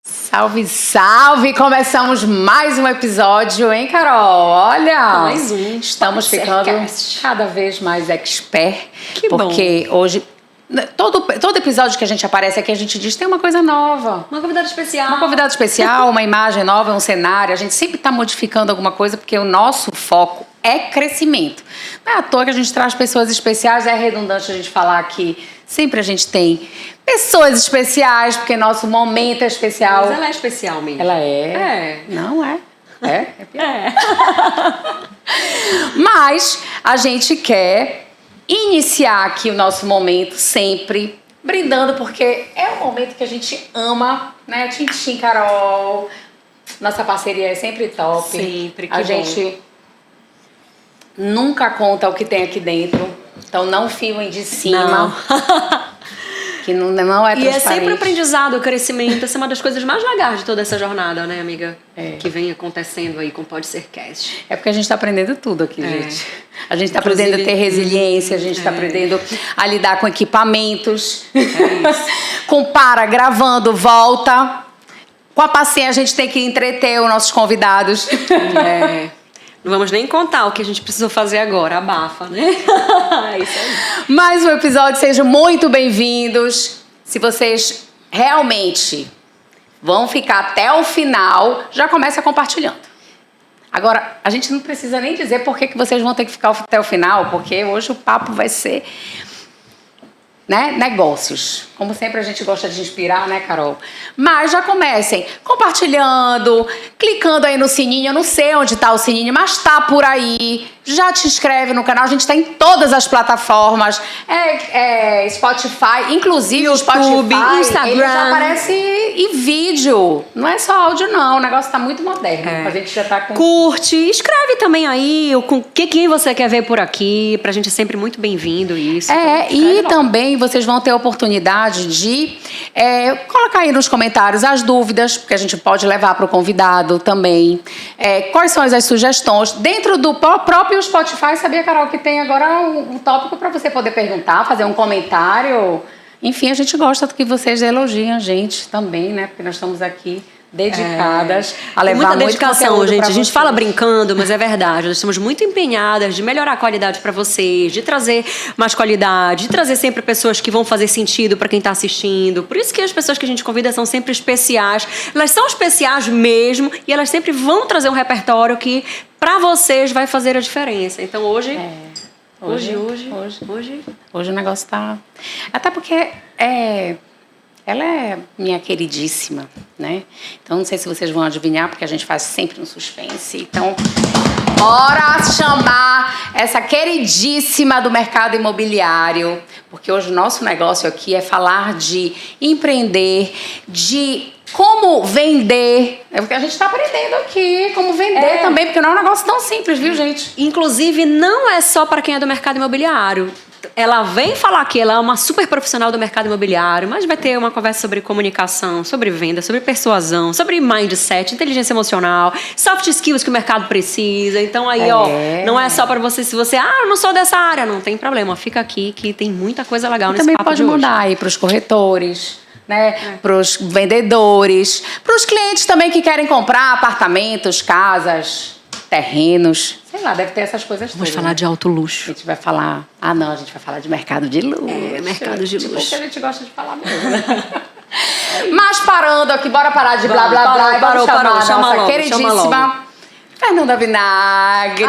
Salve, salve! Começamos mais um episódio, hein, Carol? Olha! Mais um. Estamos ficando cada vez mais expert. Que porque bom. Hoje... Todo episódio que a gente aparece aqui, a gente diz tem uma coisa nova. Uma convidada especial. Uma convidada especial, uma imagem nova, um cenário. A gente sempre está modificando alguma coisa porque o nosso foco é crescimento. Não é à toa que a gente traz pessoas especiais, é redundante a gente falar que sempre a gente tem pessoas especiais, porque nosso momento é especial. Mas ela é especial mesmo. Ela é? É. Não é? É? É. Mas a gente quer iniciar aqui o nosso momento sempre brindando, porque é um momento que a gente ama, né? Tintim, Carol. Nossa parceria é sempre top. Sempre, que a bom. gente nunca conta o que tem aqui dentro. Então não filmem de cima. Não. Que não é transparente. E é sempre aprendizado, o crescimento. Essa é uma das coisas mais legais de toda essa jornada, né, amiga? É. Que vem acontecendo aí com o Pode Ser Cast. É porque a gente está aprendendo tudo aqui, gente. A gente está Inclusive, aprendendo a ter resiliência, a gente está aprendendo a lidar com equipamentos. É isso. Compara, gravando, volta. Com a paciência, a gente tem que entreter os nossos convidados. É. Não vamos nem contar o que a gente precisou fazer agora, abafa, né? É isso aí. Mais um episódio, sejam muito bem-vindos. Se vocês realmente vão ficar até o final, já começa compartilhando. Agora, a gente não precisa nem dizer por que vocês vão ter que ficar até o final, porque hoje o papo vai ser, né, negócios. Como sempre a gente gosta de inspirar, né, Carol? Mas já comecem compartilhando, clicando aí no sininho. Eu não sei onde tá o sininho, mas tá por aí. Já te inscreve no canal. A gente tá em todas as plataformas. Spotify, inclusive o Spotify, Instagram. ele já aparece em vídeo. Não é só áudio, não. O negócio tá muito moderno. A gente já tá com... Curte, escreve também aí quem você quer ver por aqui. Pra gente é sempre muito bem-vindo isso. E também vocês vão ter a oportunidade de colocar aí nos comentários as dúvidas, porque a gente pode levar para o convidado também. Quais são as sugestões? Dentro do próprio Spotify, sabia, Carol, que tem agora um tópico para você poder perguntar, fazer um comentário. Enfim, a gente gosta que vocês elogiem a gente também, né? Porque nós estamos aqui dedicadas a levar muita dedicação, muito gente. A gente vocês. fala brincando, mas é verdade. Nós estamos muito empenhadas de melhorar a qualidade para vocês, de trazer mais qualidade, de trazer sempre pessoas que vão fazer sentido para quem está assistindo. Por isso que as pessoas que a gente convida são sempre especiais. Elas são especiais mesmo e elas sempre vão trazer um repertório que para vocês vai fazer a diferença. Então hoje Hoje o negócio tá... Até porque ela é minha queridíssima, né? Então, não sei se vocês vão adivinhar, porque a gente faz sempre um suspense. Então, bora chamar essa queridíssima do mercado imobiliário, porque hoje o nosso negócio aqui é falar de empreender, de como vender. É porque a gente está aprendendo aqui como vender também, porque não é um negócio tão simples, viu, gente? inclusive, não é só para quem é do mercado imobiliário. Ela vem falar que ela é uma super profissional do mercado imobiliário, mas vai ter uma conversa sobre comunicação, sobre venda, sobre persuasão, sobre mindset, inteligência emocional, soft skills que o mercado precisa. Então aí, não é só para você, se você, eu não sou dessa área, não tem problema, fica aqui que tem muita coisa legal nesse também papo pode de hoje. mandar aí para os corretores, né? Para os vendedores, para os clientes também que querem comprar apartamentos, casas, terrenos. Sei lá, deve ter essas coisas todas. Vamos falar de alto luxo. A gente vai falar... a gente vai falar de mercado de luxo. Mercado de luxo. Que a gente gosta de falar mesmo, né? Mas parando aqui, bora parar de blá, blá, blá. E vamos chamar a nossa queridíssima Fernanda Vinagre.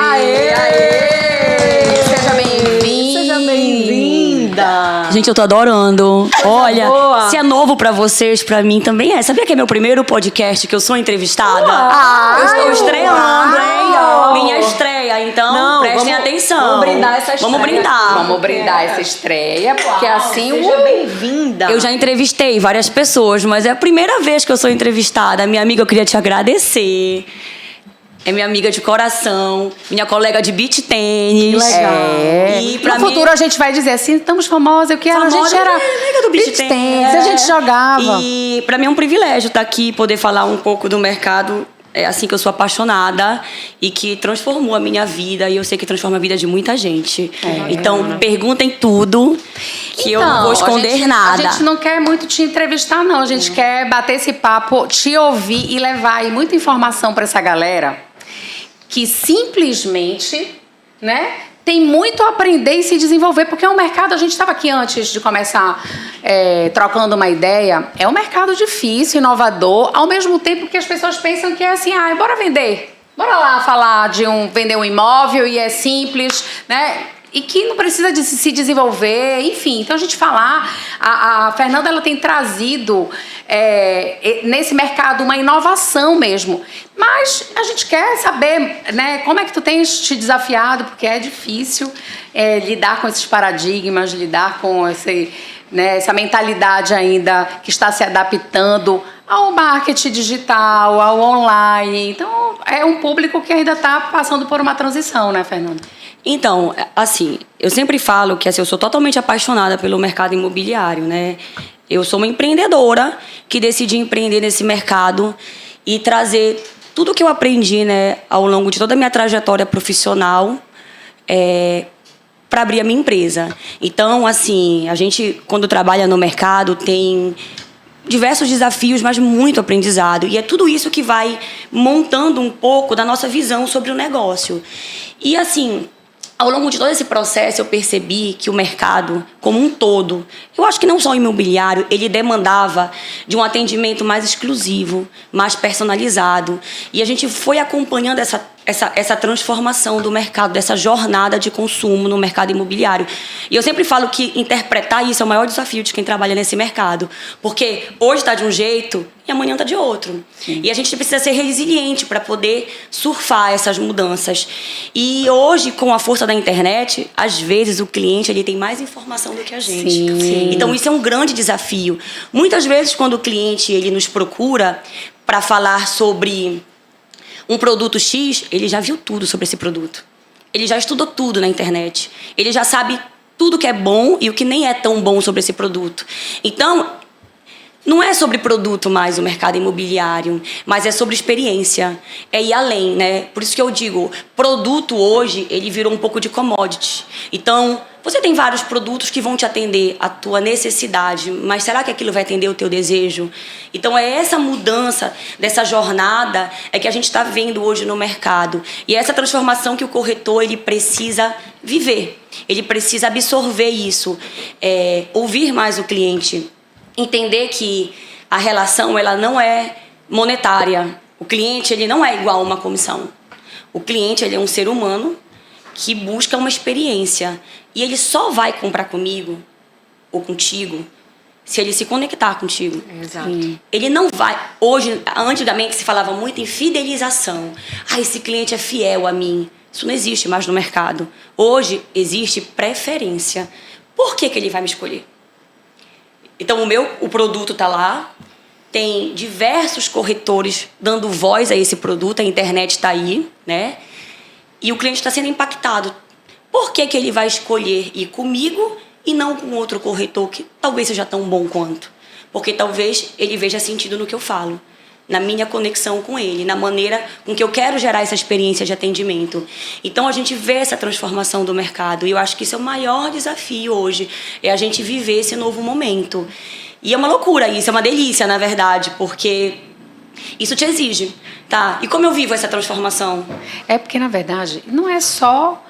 Seja bem-vinda. Seja bem-vinda. Gente, eu tô adorando. Olha, se é novo pra vocês, pra mim também é. Sabia que é meu primeiro podcast que eu sou entrevistada? Eu estou estreando, hein? Minha estreia, então prestem atenção. Vamos brindar essa estreia. Vamos brindar. Vamos brindar essa estreia, porque assim... Seja bem-vinda. Eu já entrevistei várias pessoas, mas é a primeira vez que eu sou entrevistada. Minha amiga, eu queria te agradecer. é minha amiga de coração, minha colega de beach tênis. Legal. E pra no futuro a gente vai dizer assim, estamos famosas, eu quero. A gente era amiga do beach tênis. a gente jogava. E pra mim é um privilégio estar aqui, poder falar um pouco do mercado. É assim que eu sou apaixonada e que transformou a minha vida e eu sei que transforma a vida de muita gente. Então, perguntem tudo que eu não vou esconder nada. A gente não quer muito te entrevistar, não. A gente quer bater esse papo, te ouvir e levar aí muita informação para essa galera que simplesmente, né, tem muito a aprender e se desenvolver, porque é um mercado, a gente estava aqui antes de começar trocando uma ideia, é um mercado difícil, inovador, ao mesmo tempo que as pessoas pensam que é assim, bora vender, bora lá falar vender um imóvel e é simples, né? E que não precisa de se desenvolver, enfim. Então, a gente falar... A Fernanda, ela tem trazido nesse mercado uma inovação mesmo. Mas a gente quer saber, né, como é que tu tens te desafiado, porque é difícil lidar com esses paradigmas, lidar com essa mentalidade ainda que está se adaptando ao marketing digital, ao online. Então, é um público que ainda está passando por uma transição, né, Fernanda? Então, assim, eu sempre falo que assim, eu sou totalmente apaixonada pelo mercado imobiliário, né? Eu sou uma empreendedora que decidi empreender nesse mercado e trazer tudo que eu aprendi, né, ao longo de toda a minha trajetória profissional para abrir a minha empresa. Então, assim, a gente, quando trabalha no mercado, tem diversos desafios, mas muito aprendizado. E é tudo isso que vai montando um pouco da nossa visão sobre o negócio. E, assim, ao longo de todo esse processo, eu percebi que o mercado, como um todo, eu acho que não só o imobiliário, ele demandava de um atendimento mais exclusivo, mais personalizado. E a gente foi acompanhando essa transformação do mercado, dessa jornada de consumo no mercado imobiliário. E eu sempre falo que interpretar isso é o maior desafio de quem trabalha nesse mercado. Porque hoje está de um jeito e amanhã está de outro. Sim. E a gente precisa ser resiliente para poder surfar essas mudanças. E hoje, com a força da internet, às vezes o cliente ele tem mais informação do que a gente. Sim. Então isso é um grande desafio. Muitas vezes, quando o cliente ele nos procura para falar sobre um produto X, ele já viu tudo sobre esse produto. Ele já estudou tudo na internet. Ele já sabe tudo que é bom e o que nem é tão bom sobre esse produto. Então, não é sobre produto mais o mercado imobiliário, mas é sobre experiência. É ir além, né? Por isso que eu digo, produto hoje, ele virou um pouco de commodity. Então, você tem vários produtos que vão te atender a tua necessidade, mas será que aquilo vai atender o teu desejo? Então, é essa mudança dessa jornada que a gente está vendo hoje no mercado. E é essa transformação que o corretor ele precisa viver. Ele precisa absorver isso, ouvir mais o cliente, entender que a relação ela não é monetária. O cliente ele não é igual a uma comissão. O cliente ele é um ser humano que busca uma experiência. E ele só vai comprar comigo ou contigo se ele se conectar contigo. Exato. Ele não vai... Hoje, antigamente se falava muito em fidelização. esse cliente é fiel a mim. Isso não existe mais no mercado. Hoje existe preferência. Por que ele vai me escolher? Então, o produto está lá, tem diversos corretores dando voz a esse produto, a internet está aí, né? E o cliente está sendo impactado. Por que ele vai escolher ir comigo e não com outro corretor que talvez seja tão bom quanto? Porque talvez ele veja sentido no que eu falo, na minha conexão com ele, na maneira com que eu quero gerar essa experiência de atendimento. Então, a gente vê essa transformação do mercado. E eu acho que isso é o maior desafio hoje, é a gente viver esse novo momento. E é uma loucura isso, é uma delícia, na verdade, porque isso te exige, tá? E como eu vivo essa transformação? É porque, na verdade, não é só...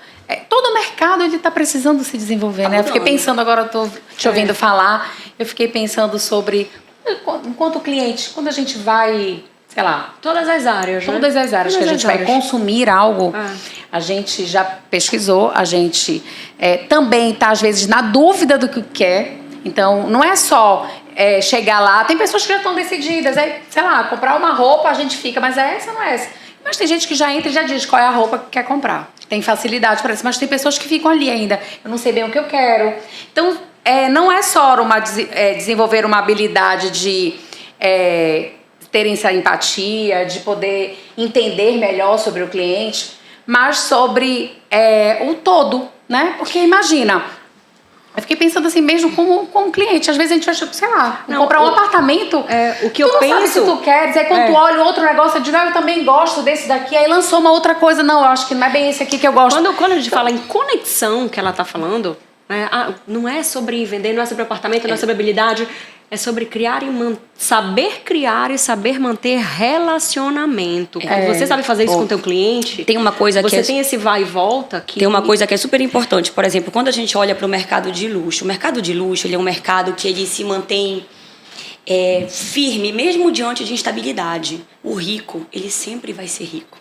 todo o mercado ele está precisando se desenvolver, né? Eu fiquei pensando agora, eu estou te ouvindo falar, eu fiquei pensando sobre... Enquanto cliente, quando a gente vai, sei lá... Todas as áreas, né? Todas as áreas que a gente vai consumir algo, a gente já pesquisou, a gente também está, às vezes, na dúvida do que quer. Então, não é só chegar lá... Tem pessoas que já estão decididas. Sei lá, comprar uma roupa, a gente fica, mas é essa ou não é essa? Mas tem gente que já entra e já diz qual é a roupa que quer comprar. Tem facilidade para isso, mas tem pessoas que ficam ali ainda. Eu não sei bem o que eu quero. Então... não é só desenvolver uma habilidade de terem essa empatia, de poder entender melhor sobre o cliente, mas sobre o todo, né? Porque imagina, eu fiquei pensando assim mesmo como cliente. Às vezes a gente acha, sei lá, comprar um apartamento. O que eu tu não penso. sabe se tu queres. Aí quando tu olha outro negócio, eu digo, eu também gosto desse daqui. Aí lançou uma outra coisa. Não, eu acho que não é bem esse aqui que eu gosto. Quando a gente fala em conexão, que ela tá falando, né, não é sobre vender, não é sobre apartamento, não é sobre habilidade. É sobre saber criar e saber manter relacionamento. Quando você sabe fazer isso com o teu cliente, tem uma coisa você tem esse vai e volta que... Tem uma coisa que é super importante. Por exemplo, quando a gente olha para o mercado de luxo, ele é um mercado que ele se mantém firme, mesmo diante de instabilidade. O rico, ele sempre vai ser rico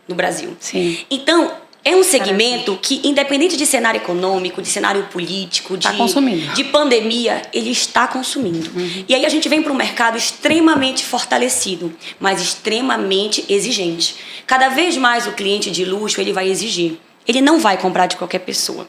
no Brasil. Sim. Então, é um segmento que, independente de cenário econômico, de cenário político, de pandemia, ele está consumindo. E aí a gente vem para um mercado extremamente fortalecido, mas extremamente exigente. Cada vez mais o cliente de luxo, ele vai exigir. Ele não vai comprar de qualquer pessoa.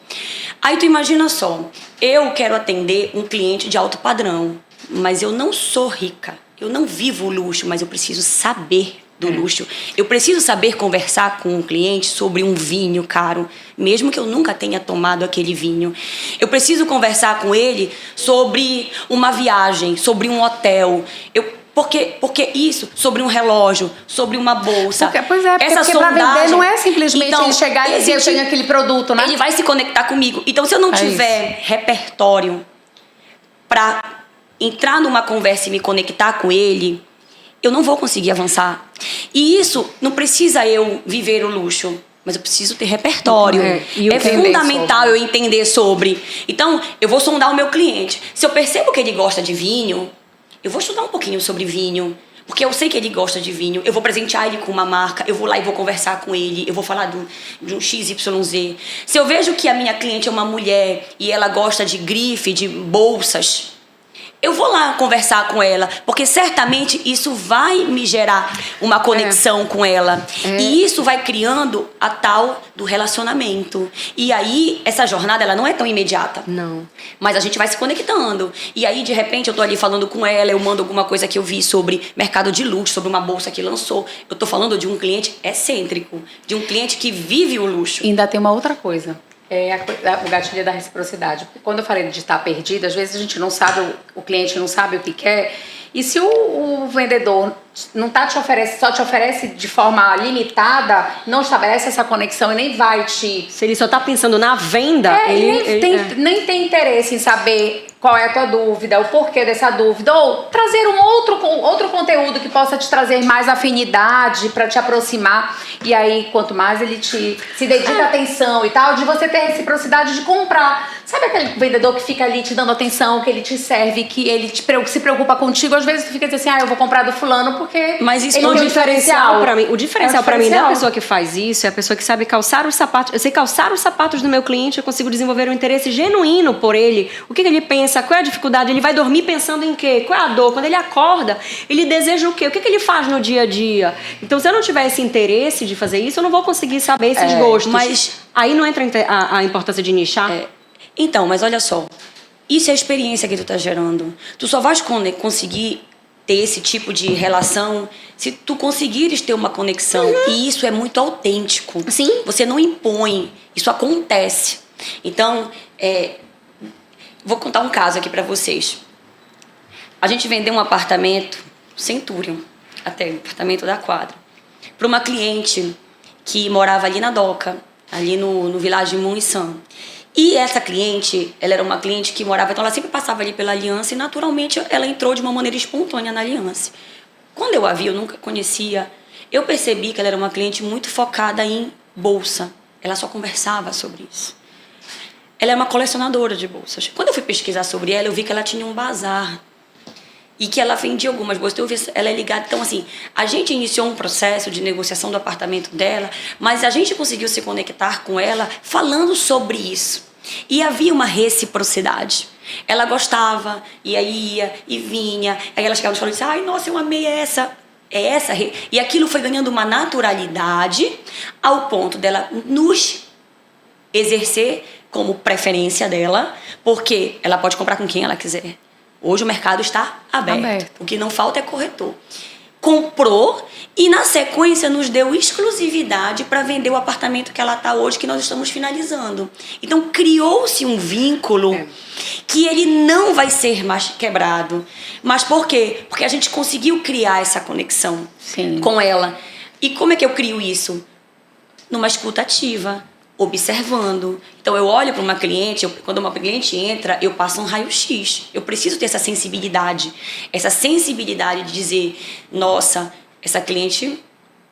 Aí tu imagina só, eu quero atender um cliente de alto padrão, mas eu não sou rica. Eu não vivo o luxo, mas eu preciso saber do luxo. Eu preciso saber conversar com um cliente sobre um vinho caro, mesmo que eu nunca tenha tomado aquele vinho. Eu preciso conversar com ele sobre uma viagem, sobre um hotel. Porque isso, sobre um relógio, sobre uma bolsa. Porque pra vender não é simplesmente ele chegar e dizer eu tenho aquele produto, né? Ele vai se conectar comigo. Então, se eu não tiver repertório para entrar numa conversa e me conectar com ele, eu não vou conseguir avançar. E isso não precisa eu viver o luxo, mas eu preciso ter repertório. É fundamental eu entender sobre. Então, eu vou sondar o meu cliente. Se eu percebo que ele gosta de vinho, eu vou estudar um pouquinho sobre vinho. Porque eu sei que ele gosta de vinho. Eu vou presentear ele com uma marca. Eu vou lá e vou conversar com ele. Eu vou falar de um XYZ. Se eu vejo que a minha cliente é uma mulher e ela gosta de grife, de bolsas, eu vou lá conversar com ela, porque certamente isso vai me gerar uma conexão com ela. E isso vai criando a tal do relacionamento. E aí, essa jornada, ela não é tão imediata. Não. Mas a gente vai se conectando. E aí, de repente, eu tô ali falando com ela, eu mando alguma coisa que eu vi sobre mercado de luxo, sobre uma bolsa que lançou. Eu tô falando de um cliente excêntrico, de um cliente que vive o luxo. E ainda tem uma outra coisa. O gatilho da reciprocidade. Porque quando eu falei de estar perdido, às vezes a gente não sabe, o cliente não sabe o que quer. E se o vendedor não tá só te oferece de forma limitada, não estabelece essa conexão e nem vai te... Se ele só tá pensando na venda, nem tem interesse em saber qual é a tua dúvida, o porquê dessa dúvida, ou trazer um outro conteúdo que possa te trazer mais afinidade para te aproximar. E aí, quanto mais ele se dedica atenção e tal, de você ter reciprocidade de comprar. Sabe aquele vendedor que fica ali te dando atenção, que ele te serve, que ele se preocupa contigo? Às vezes tu fica dizendo assim, eu vou comprar do fulano porque mas isso ele é tem um diferencial. O diferencial para mim da pessoa que faz isso é a pessoa que sabe calçar os sapatos. Eu sei calçar os sapatos do meu cliente, eu consigo desenvolver um interesse genuíno por ele. O que ele pensa, qual é a dificuldade, ele vai dormir pensando em quê? Qual é a dor? Quando ele acorda, ele deseja o quê? O que ele faz no dia a dia? Então, se eu não tiver esse interesse de fazer isso, eu não vou conseguir saber esses gostos. Mas aí não entra a importância de nichar? Então, mas olha só, isso é a experiência que tu tá gerando. Tu só vais conseguir ter esse tipo de relação se tu conseguires ter uma conexão. E isso é muito autêntico. Sim. Você não impõe, isso acontece. Então, vou contar um caso aqui pra vocês. A gente vendeu um apartamento, Centurion, até um apartamento da quadra, para uma cliente que morava ali na Doca, ali no Village Muniçã. E essa cliente, ela era uma cliente que morava, então ela sempre passava ali pela Aliança e naturalmente ela entrou de uma maneira espontânea na Aliança. Quando eu a vi, eu nunca conhecia, eu percebi que ela era uma cliente muito focada em bolsa. Ela só conversava sobre isso. Ela é uma colecionadora de bolsas. Quando eu fui pesquisar sobre ela, eu vi que ela tinha um bazar. E que ela vendia algumas bolsas. Então, eu vi, ela é ligada. Então, assim, a gente iniciou um processo de negociação do apartamento dela, mas a gente conseguiu se conectar com ela falando sobre isso. E havia uma reciprocidade. Ela gostava, e aí ia e vinha. Aí ela chegava no salão e disse, ai, nossa, eu amei essa. E aquilo foi ganhando uma naturalidade ao ponto dela nos exercer como preferência dela, porque ela pode comprar com quem ela quiser. Hoje o mercado está aberto. O que não falta é corretor. Comprou e, na sequência, nos deu exclusividade para vender o apartamento que ela está hoje, que nós estamos finalizando. Então, criou-se um vínculo que ele não vai ser mais quebrado. Mas por quê? Porque a gente conseguiu criar essa conexão com ela. E como é que eu crio isso? Numa escuta ativa, observando. Então, eu olho para uma cliente, quando uma cliente entra, eu passo um raio-x. Eu preciso ter essa sensibilidade de dizer, nossa, essa cliente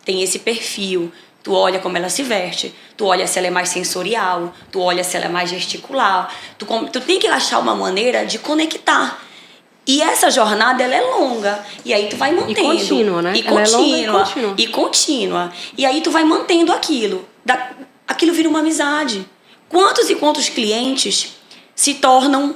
tem esse perfil. Tu olha como ela se veste, tu olha se ela é mais sensorial, tu olha se ela é mais gesticular. Tu tem que achar uma maneira de conectar. E essa jornada, ela é longa. E aí tu vai mantendo. E contínua, né? E contínua. E aí tu vai mantendo aquilo. Aquilo vira uma amizade. Quantos e quantos clientes se tornam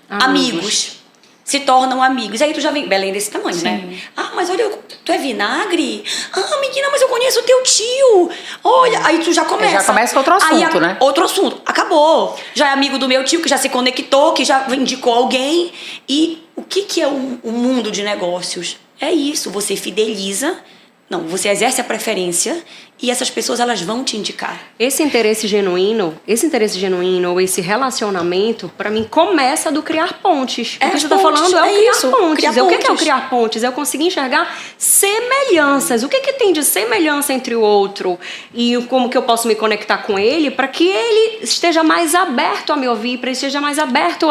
amigos? Se tornam amigos. E aí tu já vem... Belém desse tamanho, né? Ah, mas olha, tu é vinagre? Ah, menina, mas eu conheço o teu tio. Olha, aí tu já começa. Já começa outro assunto, né? Outro assunto. Acabou. Já é amigo do meu tio, que já se conectou, que já indicou alguém. E o que é o mundo de negócios? É isso. Você fideliza... Não, você exerce a preferência e essas pessoas, elas vão te indicar. Esse interesse genuíno, ou esse relacionamento, para mim, começa do criar pontes. O que você está falando é o criar pontes. O que é o criar pontes? É eu conseguir enxergar semelhanças. O que tem de semelhança entre o outro? E como que eu posso me conectar com ele para que ele esteja mais aberto a me ouvir, para ele esteja mais aberto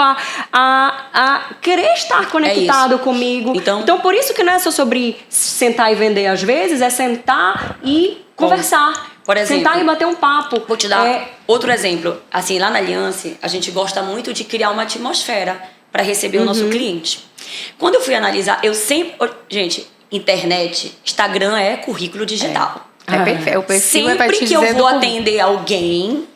a querer estar conectado comigo. Então, por isso que não é só sobre sentar e vender às vezes, é sentar e conversar. Por exemplo, sentar e bater um papo. Vou te dar outro exemplo. Assim, lá na Aliança, a gente gosta muito de criar uma atmosfera para receber o nosso cliente. Quando eu fui analisar, eu sempre... Gente, internet, Instagram é currículo digital. É perfeito. O perfil vai te sempre que eu vou atender alguém,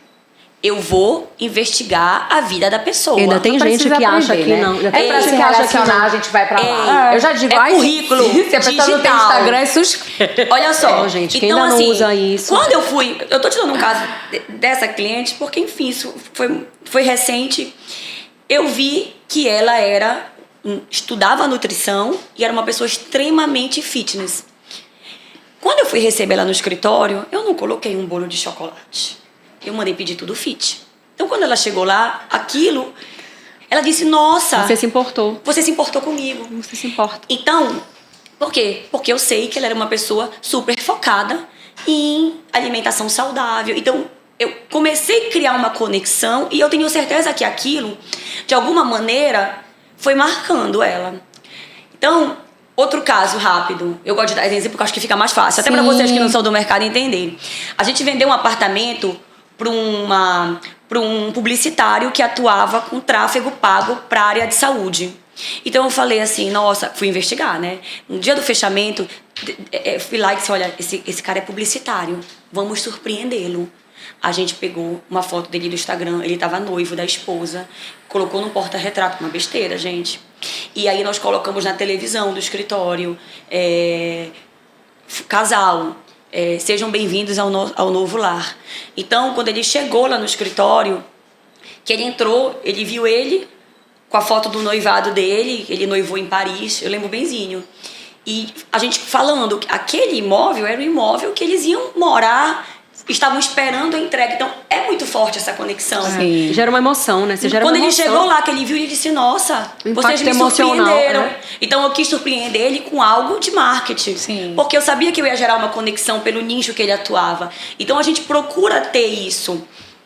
eu vou investigar a vida da pessoa. Ainda tem gente que acha que não. É pra se relacionar, a gente vai pra lá. Eu já digo, currículo se a pessoa não tem Instagram, é suspeito. Olha só. Gente, então, quem ainda não usa isso. Quando eu fui... Eu tô te dando um caso dessa cliente, porque, enfim, isso foi recente. Eu vi que ela estudava nutrição e era uma pessoa extremamente fitness. Quando eu fui receber ela no escritório, eu não coloquei um bolo de chocolate. Eu mandei pedir tudo fit. Então, quando ela chegou lá, ela disse, nossa... Você se importou. Você se importou comigo. Você se importa. Então, por quê? Porque eu sei que ela era uma pessoa super focada em alimentação saudável. Então, eu comecei a criar uma conexão e eu tenho certeza que aquilo, de alguma maneira, foi marcando ela. Então... Outro caso rápido, eu gosto de dar exemplo porque eu acho que fica mais fácil, até para vocês que não são do mercado entenderem. A gente vendeu um apartamento para um publicitário que atuava com tráfego pago para a área de saúde. Então eu falei assim, nossa, fui investigar, né? No dia do fechamento, fui lá e disse, olha, esse cara é publicitário, vamos surpreendê-lo. A gente pegou uma foto dele do Instagram, ele estava noivo da esposa, colocou no porta-retrato, uma besteira, gente. E aí nós colocamos na televisão do escritório, casal, sejam bem-vindos ao novo lar. Então, quando ele chegou lá no escritório, que ele entrou, ele viu ele com a foto do noivado dele, ele noivou em Paris, eu lembro benzinho. E a gente falando que aquele imóvel era o imóvel que eles iam morar, estavam esperando a entrega. Então, é muito forte essa conexão. Sim. Gera uma emoção, né? Quando ele chegou lá, que ele viu, ele disse, nossa, vocês me surpreenderam. Né? Então, eu quis surpreender ele com algo de marketing. Sim. Porque eu sabia que eu ia gerar uma conexão pelo nicho que ele atuava. Então, a gente procura ter isso.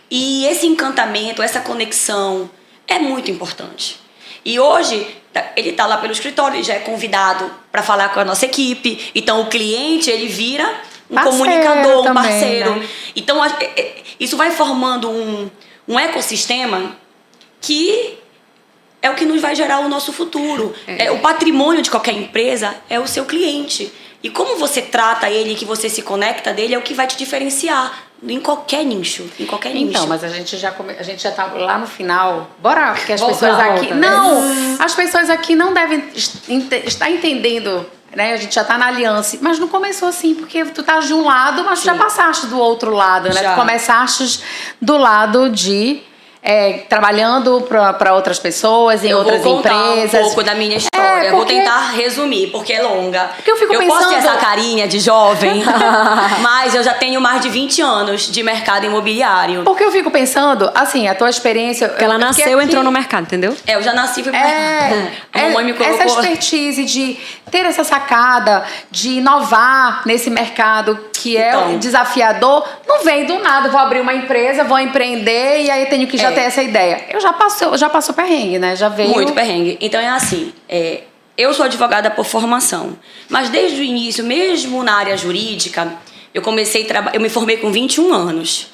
E esse encantamento, essa conexão, é muito importante. E hoje, ele está lá pelo escritório, ele já é convidado para falar com a nossa equipe. Então, o cliente, ele vira... comunicador, um também, parceiro. Né? Então, isso vai formando um ecossistema que é o que nos vai gerar o nosso futuro. O patrimônio de qualquer empresa é o seu cliente. E como você trata ele, que você se conecta dele, é o que vai te diferenciar em qualquer nicho. Então, mas a gente já tá lá no final. Bora, porque as pessoas aqui... Não! As pessoas aqui não devem estar entendendo... Né? A gente já tá na aliança, mas não começou assim, porque tu tá de um lado, mas tu já passaste do outro lado, né? Tu começaste do lado de trabalhando para outras pessoas, em outras vou contar empresas. um pouco da minha história. Vou tentar resumir, porque é longa. Porque eu fico pensando... posso ter essa carinha de jovem, mas eu já tenho mais de 20 anos de mercado imobiliário. Porque eu fico pensando, assim, a tua experiência... Porque ela nasceu e entrou no mercado, entendeu? Eu já nasci e fui pro mercado. A mamãe me colocou... Essa expertise de ter essa sacada, de inovar nesse mercado que é desafiador, não vem do nada. Vou abrir uma empresa, vou empreender e aí tenho que já ter essa ideia. Já passou perrengue, né? Já veio... Muito perrengue. Então é assim, eu sou advogada por formação, mas desde o início, mesmo na área jurídica, eu me formei com 21 anos.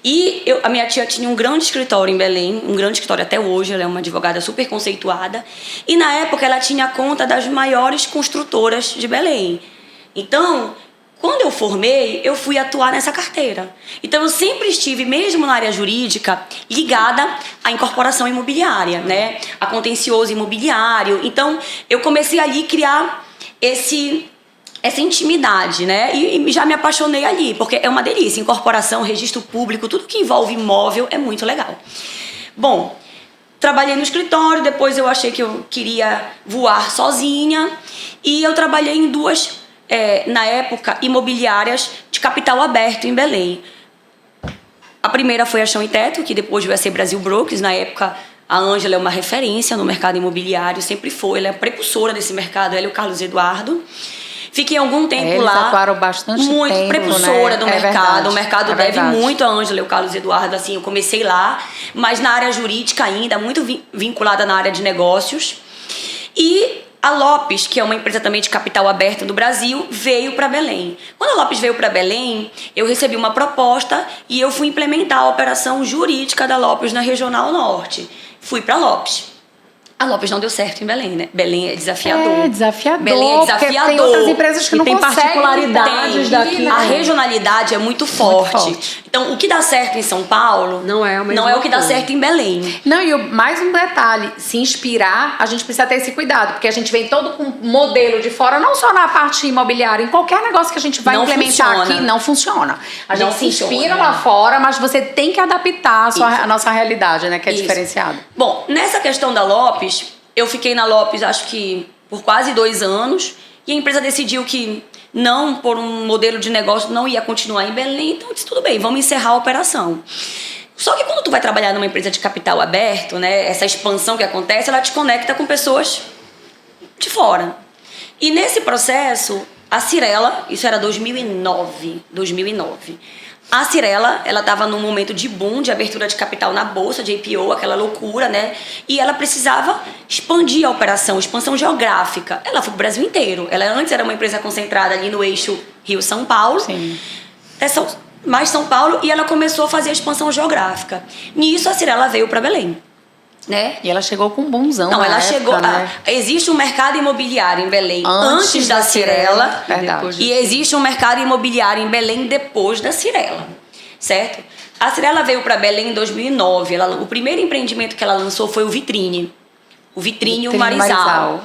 E a minha tia tinha um grande escritório em Belém, um grande escritório até hoje, ela é uma advogada super conceituada. E na época ela tinha conta das maiores construtoras de Belém. Então, quando eu formei, eu fui atuar nessa carteira. Então, eu sempre estive, mesmo na área jurídica, ligada à incorporação imobiliária, né? A contencioso imobiliário. Então, eu comecei ali a criar essa intimidade, né? E já me apaixonei ali, porque é uma delícia. Incorporação, registro público, tudo que envolve imóvel é muito legal. Bom, trabalhei no escritório, depois eu achei que eu queria voar sozinha. E eu trabalhei em duas... na época, imobiliárias de capital aberto em Belém. A primeira foi a Chão e Teto, que depois veio a ser Brasil Brokers. Na época, a Ângela é uma referência no mercado imobiliário, sempre foi. Ela é a precursora desse mercado, ela e o Carlos Eduardo. Fiquei algum tempo lá. Eles atuaram bastante muito tempo, precursora do mercado. Verdade, o mercado deve muito a Ângela e o Carlos Eduardo. Assim, eu comecei lá, mas na área jurídica ainda, muito vinculada na área de negócios. E a Lopes, que é uma empresa também de capital aberto no Brasil, veio para Belém. Quando a Lopes veio para Belém, eu recebi uma proposta e eu fui implementar a operação jurídica da Lopes na Regional Norte. Fui para Lopes. A Lopes não deu certo em Belém, né? Belém é desafiador. É desafiador. Belém é desafiador. Tem outras empresas que não tem conseguem. particularidades daqui. A regionalidade é muito forte. Então, o que dá certo em São Paulo não é o que dá certo em Belém. Não, e mais um detalhe, se inspirar, a gente precisa ter esse cuidado, porque a gente vem todo com modelo de fora, não só na parte imobiliária, em qualquer negócio que a gente vai implementar aqui, não funciona. A gente se inspira lá fora, mas você tem que adaptar a nossa realidade, né, que é diferenciada. Bom, nessa questão da Lopes, eu fiquei na Lopes, acho que por quase 2 anos, e a empresa decidiu que não, por um modelo de negócio, não ia continuar em Belém, então eu disse, tudo bem, vamos encerrar a operação. Só que quando tu vai trabalhar numa empresa de capital aberto, né, essa expansão que acontece, ela te conecta com pessoas de fora. E nesse processo, a Cyrela, isso era 2009. A Cyrela, ela estava num momento de boom, de abertura de capital na bolsa, de IPO, aquela loucura, né? E ela precisava expandir a operação, expansão geográfica. Ela foi pro Brasil inteiro. Ela antes era uma empresa concentrada ali no eixo Rio-São Paulo. Sim. Mais São Paulo, e ela começou a fazer a expansão geográfica. Nisso, a Cyrela veio para Belém. Né? E ela chegou com um bonzão. Não, ela época, chegou. Né? Existe um mercado imobiliário em Belém antes da Cyrela. E existe um mercado imobiliário em Belém depois da Cyrela. Certo? A Cyrela veio para Belém em 2009. O primeiro empreendimento que ela lançou foi o Vitrine. O Vitrine e o Marizal.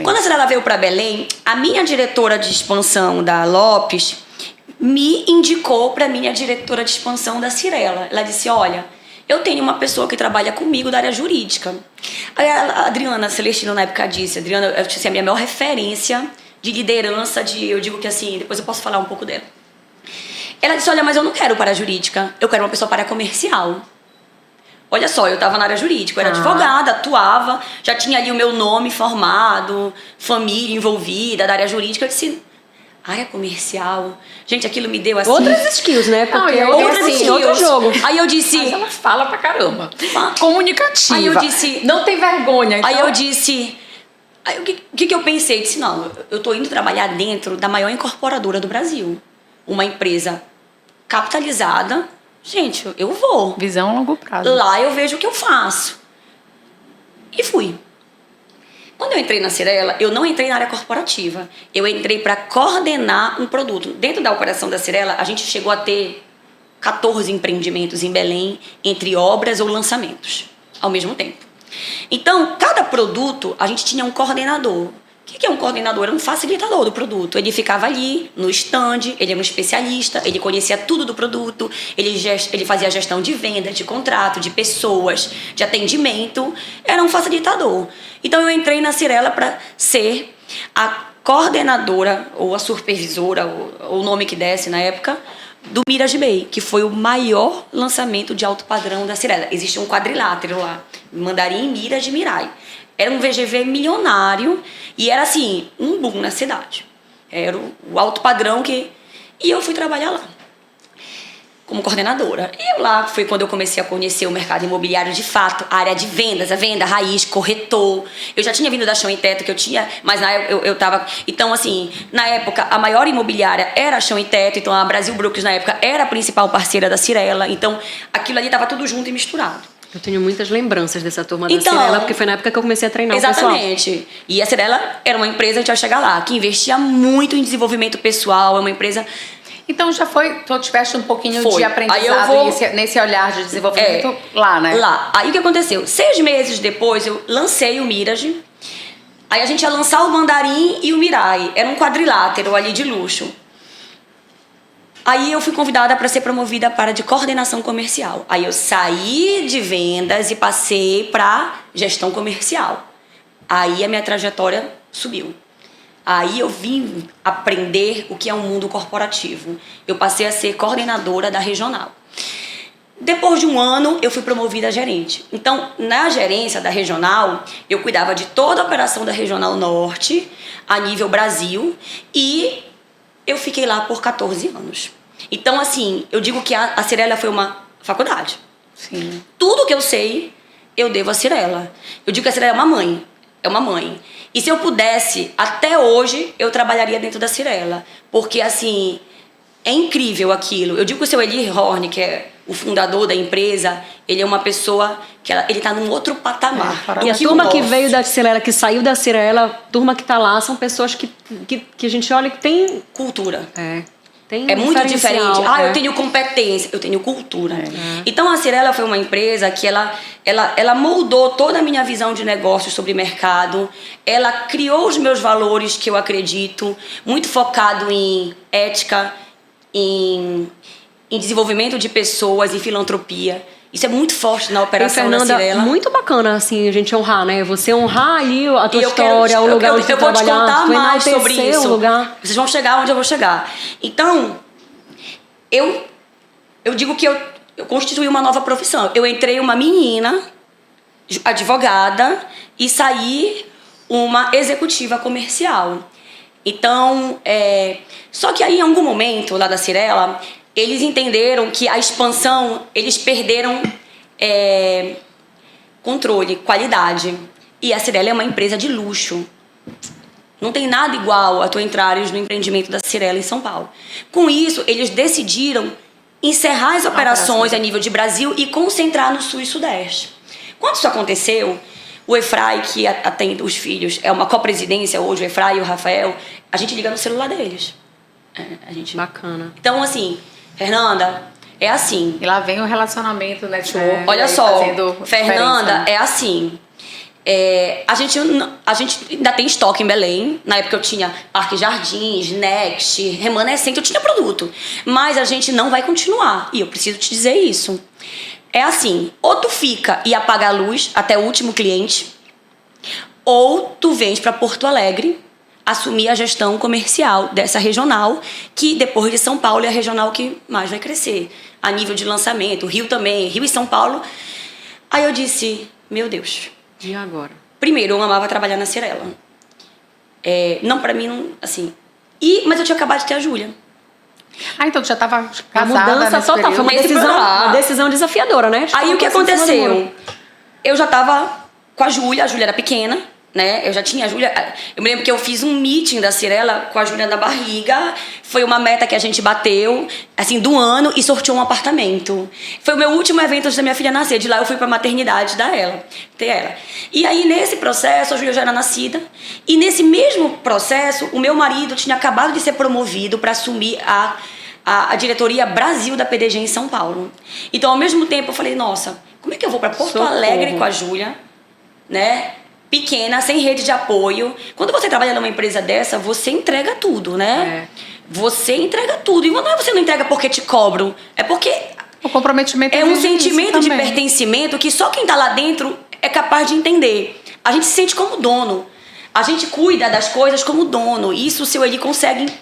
Quando a Cyrela veio para Belém, a minha diretora de expansão da Lopes me indicou para minha diretora de expansão da Cyrela. Ela disse, olha, eu tenho uma pessoa que trabalha comigo da área jurídica. Aí a Adriana Celestino, na época, disse, Adriana, eu disse, a minha maior referência de liderança, eu digo que assim, depois eu posso falar um pouco dela. Ela disse, olha, mas eu não quero para a jurídica, eu quero uma pessoa para a comercial. Olha só, eu estava na área jurídica, eu era advogada, atuava, já tinha ali o meu nome formado, família envolvida, da área jurídica. Eu disse, área comercial. Gente, aquilo me deu assim... Outras skills, né? Porque outro jogo. Aí eu disse... Mas ela fala pra caramba. Comunicativa. Aí eu disse... Não tem vergonha. Então... Aí eu disse... Aí, o que eu pensei? Eu disse, não, eu tô indo trabalhar dentro da maior incorporadora do Brasil. Uma empresa capitalizada. Gente, eu vou. Visão a longo prazo. Lá eu vejo o que eu faço. E fui. Quando eu entrei na Cyrela, eu não entrei na área corporativa. Eu entrei para coordenar um produto. Dentro da operação da Cyrela, a gente chegou a ter 14 empreendimentos em Belém, entre obras ou lançamentos, ao mesmo tempo. Então, cada produto, a gente tinha um coordenador, que é um coordenador? Era um facilitador do produto. Ele ficava ali no stand, ele era um especialista, ele conhecia tudo do produto, ele fazia gestão de venda, de contrato, de pessoas, de atendimento. Era um facilitador. Então eu entrei na Cyrela para ser a coordenadora ou a supervisora, ou o nome que desse na época, do Mirage Bay, que foi o maior lançamento de alto padrão da Cyrela. Existe um quadrilátero lá, Mandarim, Mirage e Mirai. Era um VGV milionário e era assim, um boom na cidade. Era o alto padrão que... E eu fui trabalhar lá como coordenadora. E lá foi quando eu comecei a conhecer o mercado imobiliário de fato, a área de vendas, a venda raiz, corretor. Eu já tinha vindo da Chão em Teto, que eu tinha, mas na época eu tava... Então, assim, na época, a maior imobiliária era a Chão em Teto, então a Brasil Brooks, na época, era a principal parceira da Cyrela. Então, aquilo ali tava tudo junto e misturado. Eu tenho muitas lembranças dessa turma da Cyrela, porque foi na época que eu comecei a treinar o pessoal. Exatamente. E a Cyrela era uma empresa, a gente vai chegar lá, que investia muito em desenvolvimento pessoal, é uma empresa... Então já foi, tu tiveste um pouquinho Foi. de aprendizado nesse olhar de desenvolvimento lá, né? Lá. Aí o que aconteceu? 6 meses depois eu lancei o Mirage. Aí a gente ia lançar o Mandarim e o Mirai. Era um quadrilátero ali de luxo. Aí eu fui convidada para ser promovida para de coordenação comercial. Aí eu saí de vendas e passei para gestão comercial. Aí a minha trajetória subiu. Aí eu vim aprender o que é um mundo corporativo. Eu passei a ser coordenadora da regional. Depois de um ano, eu fui promovida a gerente. Então, na gerência da regional, eu cuidava de toda a operação da Regional Norte, a nível Brasil, e eu fiquei lá por 14 anos. Então, assim, eu digo que a Cyrela foi uma faculdade. Sim. Tudo que eu sei, eu devo à Cyrela. Eu digo que a Cyrela é uma mãe. É uma mãe. E se eu pudesse, até hoje, eu trabalharia dentro da Cyrela. Porque, assim, é incrível aquilo. Eu digo que o seu Eli Horn, que é o fundador da empresa, ele é uma pessoa que ele tá num outro patamar. E a turma que veio da Cyrela, que saiu da Cyrela, a turma que tá lá, são pessoas que a gente olha que tem... Cultura. Tem É muito diferente. É. Eu tenho competência, eu tenho cultura. Então a Cyrela foi uma empresa que ela moldou toda a minha visão de negócios sobre mercado. Ela criou os meus valores que eu acredito, muito focado em ética, em desenvolvimento de pessoas, em filantropia. Isso é muito forte na operação da Cyrela. Muito bacana, assim, a gente honrar, né? Você honrar ali a tua história, o lugar onde você trabalhar. Eu vou te contar mais sobre isso. O lugar. Vocês vão chegar onde eu vou chegar. Então, eu digo que eu constituí uma nova profissão. Eu entrei uma menina, advogada, e saí uma executiva comercial. Então, só que aí, em algum momento, lá da Cyrela, eles entenderam que a expansão, eles perderam controle, qualidade. E a Cyrela é uma empresa de luxo. Não tem nada igual a tu entrares no empreendimento da Cyrela em São Paulo. Com isso, eles decidiram encerrar as operações a nível de Brasil e concentrar no Sul e Sudeste. Quando isso aconteceu, o Efraim, que atende os filhos, é uma copresidência hoje, o Efraim e o Rafael, a gente liga no celular deles. Bacana. Então, assim... Fernanda, é assim. E lá vem o relacionamento, né? Olha só, Fernanda, é assim. A gente ainda tem estoque em Belém. Na época eu tinha Parque Jardins, Next, Remanescente, eu tinha produto. Mas a gente não vai continuar. E eu preciso te dizer isso. É assim, ou tu fica e apaga a luz até o último cliente, ou tu vens para Porto Alegre assumir a gestão comercial dessa regional, que depois de São Paulo é a regional que mais vai crescer, a nível de lançamento, Rio também, Rio e São Paulo. Aí eu disse, meu Deus. E agora? Primeiro, eu amava trabalhar na Cyrela. Não, pra mim, não, assim... Mas eu tinha acabado de ter a Júlia. Então tu já estava casada. A mudança total, foi uma decisão desafiadora, né? Aí o que aconteceu? Eu já estava com a Júlia era pequena, né? Eu já tinha a Júlia. Eu me lembro que eu fiz um meeting da Cyrela com a Júlia na barriga. Foi uma meta que a gente bateu, assim, do ano, e sorteou um apartamento. Foi o meu último evento antes da minha filha nascer. De lá eu fui pra maternidade ter ela. E aí, nesse processo, a Júlia já era nascida. E nesse mesmo processo, o meu marido tinha acabado de ser promovido para assumir a diretoria Brasil da PDG em São Paulo. Então, ao mesmo tempo, eu falei, nossa, como é que eu vou para Porto Alegre com a Júlia, né? pequena, sem rede de apoio. Quando você trabalha numa empresa dessa, você entrega tudo, né? Você entrega tudo. E não é você não entrega porque te cobram, é porque o comprometimento é um exige isso sentimento de também. pertencimento que só quem tá lá dentro é capaz de entender. A gente se sente como dono. A gente cuida das coisas como dono. Isso o seu Eli consegue,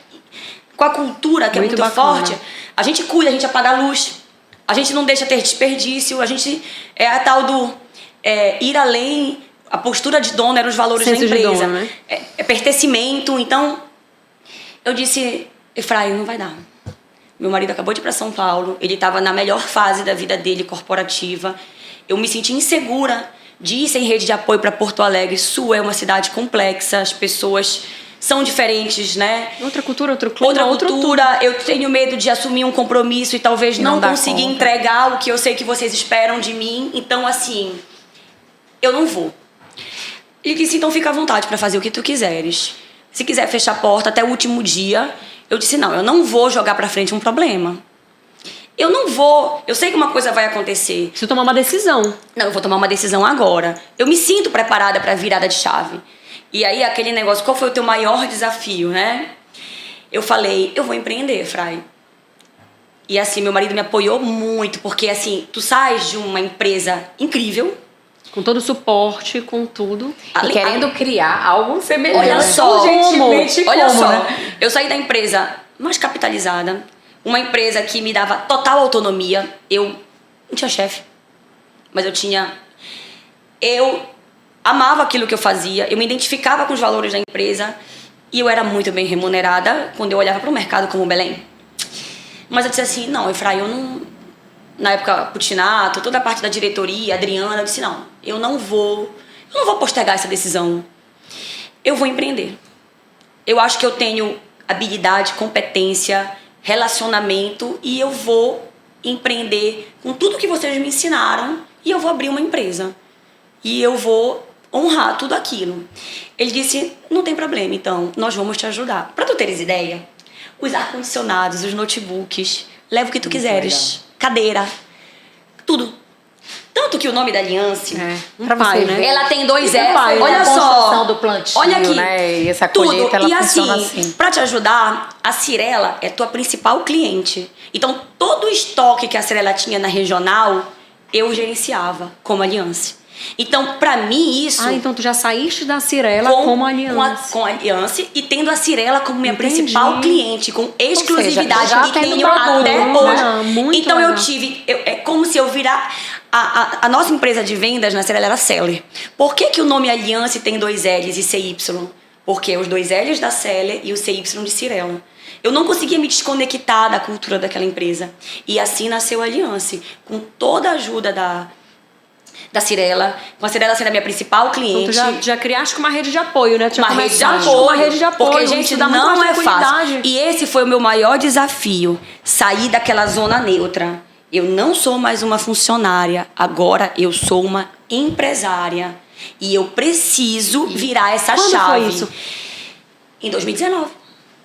com a cultura que é muito forte. A gente cuida, a gente apaga a luz. A gente não deixa ter desperdício. A gente é a tal do ir além. A postura de dono era os valores da empresa. De dono, né? É pertencimento. Então, eu disse, Efraim, não vai dar. Meu marido acabou de ir para São Paulo. Ele estava na melhor fase da vida dele, corporativa. Eu me senti insegura de ir sem rede de apoio para Porto Alegre. Sul é uma cidade complexa, as pessoas são diferentes, né? Outra cultura, outro clima, outra cultura. Eu tenho medo de assumir um compromisso e talvez não conseguir entregar o que eu sei que vocês esperam de mim. Então, assim, eu não vou. Ele disse, então fica à vontade para fazer o que tu quiseres. Se quiser fechar a porta até o último dia. Eu disse, não, eu não vou jogar para frente um problema. Eu não vou. Eu sei que uma coisa vai acontecer. Preciso tomar uma decisão. Não, eu vou tomar uma decisão agora. Eu me sinto preparada para a virada de chave. E aí, aquele negócio, qual foi o teu maior desafio, né? Eu falei, eu vou empreender, Efraim. E assim, meu marido me apoiou muito, porque assim, tu sais de uma empresa incrível. Com todo o suporte, com tudo. E querendo criar algo semelhante. Olha só, olha só. Né? Eu saí da empresa mais capitalizada, uma empresa que me dava total autonomia. Eu não tinha chefe, mas eu amava aquilo que eu fazia, eu me identificava com os valores da empresa e eu era muito bem remunerada quando eu olhava para o mercado como Belém. Mas eu disse assim, não, Efraim, eu não... Na época, Putinato, toda a parte da diretoria, Adriana, eu disse, não, eu não vou postergar essa decisão. Eu vou empreender. Eu acho que eu tenho habilidade, competência, relacionamento e eu vou empreender com tudo que vocês me ensinaram e eu vou abrir uma empresa. E eu vou honrar tudo aquilo. Ele disse, não tem problema, então, nós vamos te ajudar. Para tu teres ideia, os ar-condicionados, os notebooks, leva o que tu quiseres. Cadeira, tudo. Tanto que o nome da Aliança, pra você, né? ela tem 2 Pai, olha a só, construção do plantio, olha aqui, né? E essa tudo. colheita, ela e funciona assim, pra te ajudar, a Cirela é tua principal cliente. Então, todo o estoque que a Cirela tinha na regional, eu gerenciava como Aliança. Então, pra mim, isso... Ah, então tu já saíste da Cirela como Aliança. Com a Aliança e tendo a Cirela como minha principal cliente, com exclusividade. Seja, e tenho até hoje. Então, legal. eu tive... É como se eu virar... A nossa empresa de vendas na Cirela era Seller. Por que o nome Aliança tem 2 L's e CY? Porque os 2 L's da Seller e o CY de Cirela. Eu não conseguia me desconectar da cultura daquela empresa. E assim nasceu a Aliança. Com toda a ajuda da Cirela, com a Cirela sendo a minha principal cliente. Então, tu já criaste uma rede de apoio, né? Uma rede de apoio. Porque, gente, não é fácil. E esse foi o meu maior desafio. Sair daquela zona neutra. Eu não sou mais uma funcionária. Agora eu sou uma empresária. E eu preciso virar essa chave. Quando foi isso? Em 2019.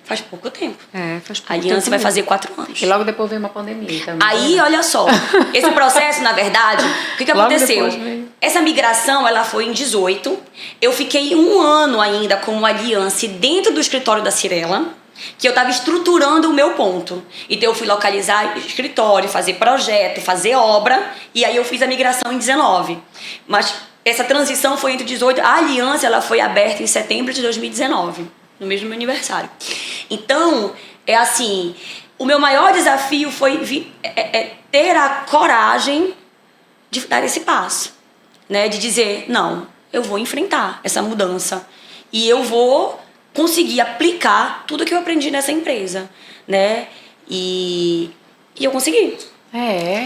Faz pouco tempo. Faz pouco A Aliança tempo vai mesmo. fazer 4 anos. E logo depois veio uma pandemia também. Aí, olha só, esse processo, na verdade, o que Logo aconteceu? depois veio. Essa migração, ela foi em 18. Eu fiquei 1 ano ainda como Aliança dentro do escritório da Cirela, que eu estava estruturando o meu ponto. Então, eu fui localizar escritório, fazer projeto, fazer obra, e aí eu fiz a migração em 19. Mas essa transição foi entre 18. A Aliança, ela foi aberta em setembro de 2019. No mesmo meu aniversário. Então, é assim, o meu maior desafio foi ter a coragem de dar esse passo, né? De dizer, não, eu vou enfrentar essa mudança e eu vou conseguir aplicar tudo que eu aprendi nessa empresa, né? E eu consegui.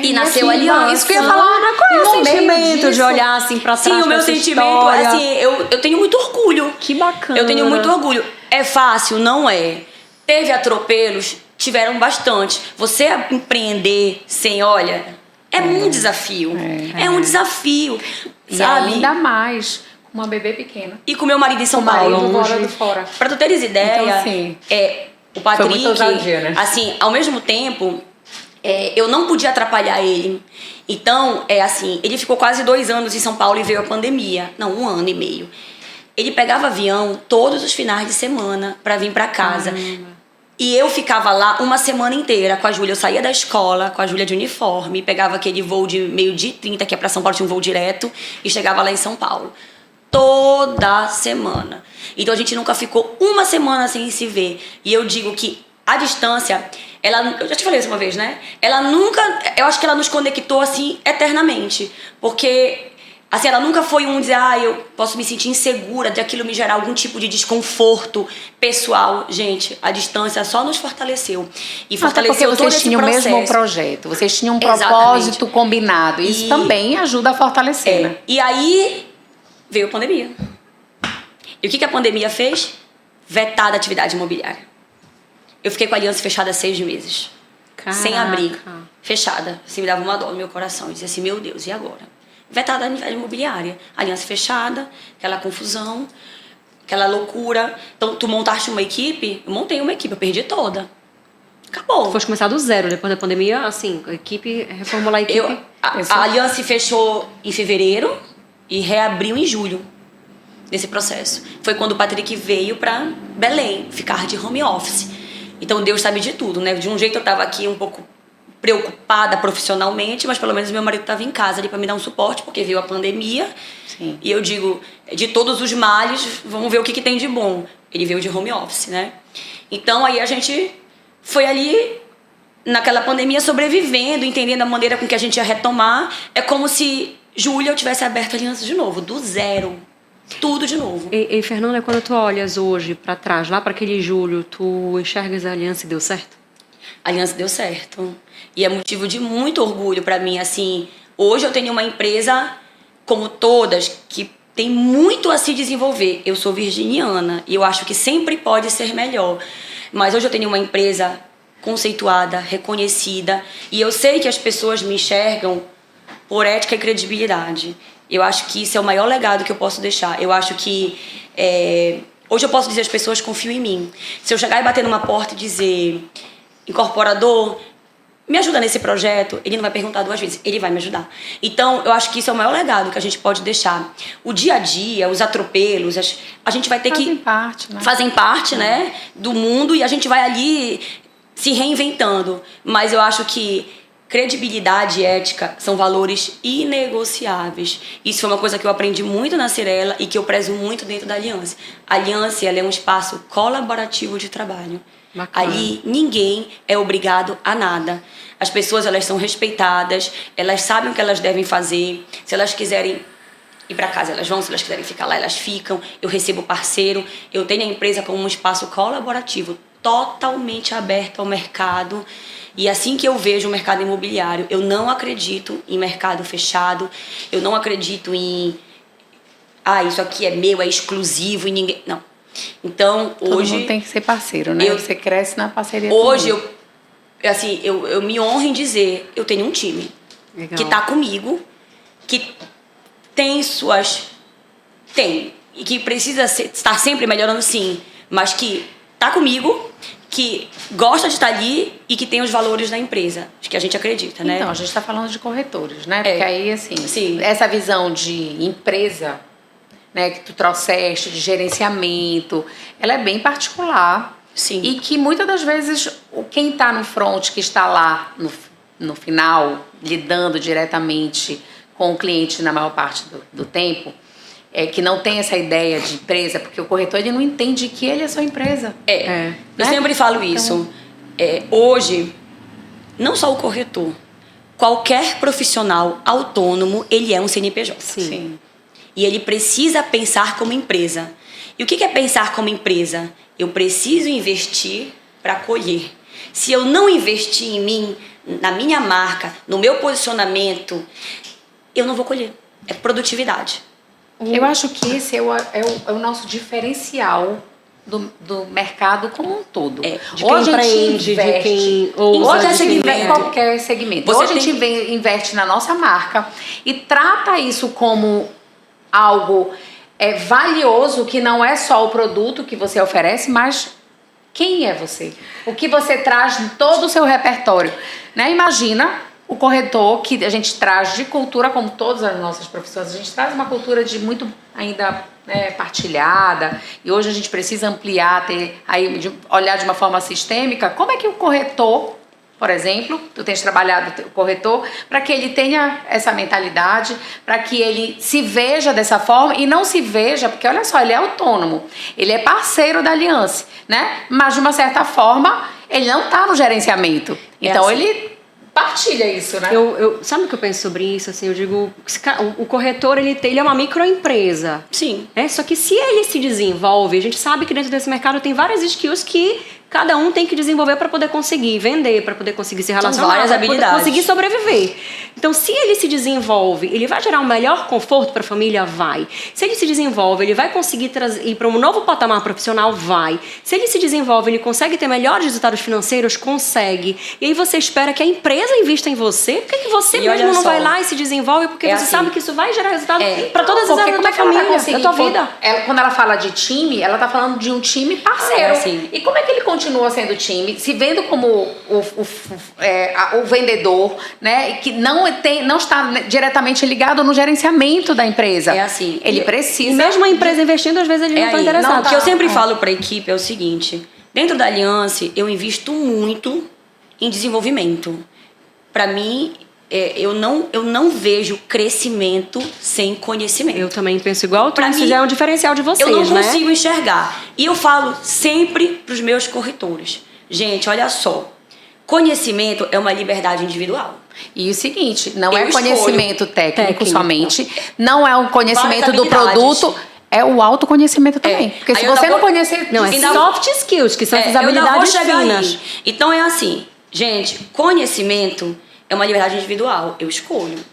E nasceu a Aliança. Isso que eu ia falar. Qual é o No meio sentimento de disso. olhar assim pra trás? Sim, o meu dessa sentimento, história? assim, eu tenho muito orgulho. Que bacana. Eu tenho muito orgulho. É fácil? Não é. Teve atropelos? Tiveram bastante. Você empreender sem, olha, é um desafio. É um desafio, E sabe? ainda mais com uma bebê pequena. E com meu marido em São O marido Paulo. mora fora. Pra tu teres ideia, Então, assim, o Patrick, foi muita ousadia, né? assim, ao mesmo tempo, eu não podia atrapalhar ele. Então, ele ficou quase 2 anos em São Paulo e veio a pandemia. Não, 1 ano e meio. Ele pegava avião todos os finais de semana para vir para casa. E eu ficava lá uma semana inteira com a Júlia. Eu saía da escola com a Júlia de uniforme, pegava aquele voo de 12h30, que é para São Paulo, tinha um voo direto, e chegava lá em São Paulo. Toda semana. Então a gente nunca ficou uma semana sem se ver. E eu digo que a distância, eu já te falei isso uma vez, né? Eu acho que ela nos conectou assim eternamente. Porque assim, ela nunca foi dizer, eu posso me sentir insegura de aquilo me gerar algum tipo de desconforto pessoal. Gente, a distância só nos fortaleceu. E fortaleceu porque todo vocês esse tinham o processo. mesmo projeto, vocês tinham um propósito Exatamente. combinado. Isso também ajuda a fortalecer, né? E aí veio a pandemia. E o que a pandemia fez? Vetada a atividade imobiliária. Eu fiquei com a aliança fechada 6 meses. Caraca. Sem abrir. Fechada. Assim, me dava uma dor no meu coração. Eu dizia assim, meu Deus, e agora? Vetada a atividade imobiliária. Aliança fechada, aquela confusão, aquela loucura. Então, tu montaste uma equipe? Eu montei uma equipe, eu perdi toda. Acabou. Foste começar do zero depois da pandemia, assim, a equipe, reformular a equipe. A aliança fechou em fevereiro e reabriu em julho nesse processo. Foi quando o Patrick veio para Belém, ficar de home office. Então Deus sabe de tudo, né? De um jeito eu estava aqui um pouco preocupada profissionalmente, mas pelo menos meu marido estava em casa ali para me dar um suporte, porque veio a pandemia. Sim. E eu digo, de todos os males, vamos ver o que tem de bom. Ele veio de home office, né? Então aí a gente foi ali naquela pandemia sobrevivendo, entendendo a maneira com que a gente ia retomar. É como se Júlia eu tivesse aberto a aliança de novo, do zero. Tudo de novo. E Fernanda, quando tu olhas hoje para trás, lá para aquele julho, tu enxergas a aliança e deu certo? A aliança deu certo. E é motivo de muito orgulho para mim, assim. Hoje eu tenho uma empresa, como todas, que tem muito a se desenvolver. Eu sou virginiana e eu acho que sempre pode ser melhor. Mas hoje eu tenho uma empresa conceituada, reconhecida, e eu sei que as pessoas me enxergam por ética e credibilidade. Eu acho que isso é o maior legado que eu posso deixar. Eu acho que hoje eu posso dizer às pessoas, confiam em mim. Se eu chegar e bater numa porta e dizer, incorporador, me ajuda nesse projeto, ele não vai perguntar 2 vezes, ele vai me ajudar. Então, eu acho que isso é o maior legado que a gente pode deixar. O dia a dia, os atropelos, a gente vai ter fazem parte, né, do mundo, e a gente vai ali se reinventando. Mas eu acho que credibilidade e ética são valores inegociáveis. Isso foi uma coisa que eu aprendi muito na Cyrela e que eu prezo muito dentro da Aliança. A Aliança, ela é um espaço colaborativo de trabalho. Bacana. Ali ninguém é obrigado a nada. As pessoas, elas são respeitadas, elas sabem o que elas devem fazer. Se elas quiserem ir para casa, elas vão. Se elas quiserem ficar lá, elas ficam. Eu recebo parceiro. Eu tenho a empresa como um espaço colaborativo, totalmente aberto ao mercado. E assim que eu vejo o mercado imobiliário, eu não acredito em mercado fechado, eu não acredito em isso aqui é meu, é exclusivo e ninguém... Não. Então, todo hoje... mundo tem que ser parceiro, né? Você cresce na parceria. Hoje, eu me honro em dizer, eu tenho um time. Legal. Que está comigo, que tem e que precisa estar sempre melhorando, sim, mas que está comigo, que gosta de estar ali e que tem os valores da empresa, que a gente acredita, né? Então, a gente está falando de corretores, né? Porque aí, assim, sim. Essa visão de empresa, né, que tu trouxeste, de gerenciamento, ela é bem particular. Sim. E que muitas das vezes quem está no front, que está lá no final, lidando diretamente com o cliente na maior parte do tempo, que não tem essa ideia de empresa, porque o corretor ele não entende que ele é sua empresa. Eu sempre falo isso. Hoje, não só o corretor, qualquer profissional autônomo, ele é um CNPJ. Sim. E ele precisa pensar como empresa. E o que é pensar como empresa? Eu preciso investir para colher. Se eu não investir em mim, na minha marca, no meu posicionamento, eu não vou colher. É produtividade. Eu acho que esse é o nosso diferencial do mercado como um todo. De quem empreende, de quem ousa, qualquer segmento. Hoje a gente investe na nossa marca e trata isso como algo valioso, que não é só o produto que você oferece, mas Quem é você? O que você traz de todo o seu repertório? Né? Imagina o corretor que a gente traz de cultura, como todas as nossas profissões, a gente traz uma cultura de muito ainda partilhada, e hoje a gente precisa ampliar, olhar de uma forma sistêmica. Como é que o corretor, por exemplo, tu tens trabalhado o corretor, para que ele tenha essa mentalidade, para que ele se veja dessa forma e não se veja, porque olha só, ele é autônomo, ele é parceiro da Allianz, né? Mas de uma certa forma, ele não está no gerenciamento. Então ele partilha isso, né? Sabe o que eu penso sobre isso? Assim, eu digo, o corretor, ele é uma microempresa. Sim. Só que se ele se desenvolve, a gente sabe que dentro desse mercado tem várias skills que cada um tem que desenvolver para poder conseguir vender, para poder conseguir se relacionar, várias para poder habilidades. conseguir sobreviver. Então, se ele se desenvolve, ele vai gerar um melhor conforto para a família? Vai. Se ele se desenvolve, ele vai conseguir ir para um novo patamar profissional? Vai. Se ele se desenvolve, ele consegue ter melhores resultados financeiros? Consegue. E aí você espera que a empresa invista em você? Por que você mesmo não vai lá e se desenvolve? Porque você sabe que isso vai gerar resultado para todas as áreas da tua família, da tua vida. Quando ela fala de time, ela tá falando de um time parceiro. E como é que ele continua sendo time, se vendo como o vendedor, né, que não está diretamente ligado no gerenciamento da empresa? É assim. Ele precisa. E mesmo a empresa investindo, às vezes ele não está interessado. O que eu sempre falo para a equipe é o seguinte: dentro da Allianz, eu invisto muito em desenvolvimento. Para mim, eu não vejo crescimento sem conhecimento. Eu também penso igual. Pra isso mim, já é um diferencial de vocês, eu não né? consigo enxergar. E eu falo sempre para os meus corretores: gente, olha só, conhecimento é uma liberdade individual. E o seguinte, não Eu é conhecimento técnico somente, não. não é o conhecimento do produto, é o autoconhecimento também. Porque se você não conhecer... Não, é soft skills, que são essas habilidades finas. Então é assim, gente, conhecimento é uma liberdade individual. Eu escolho.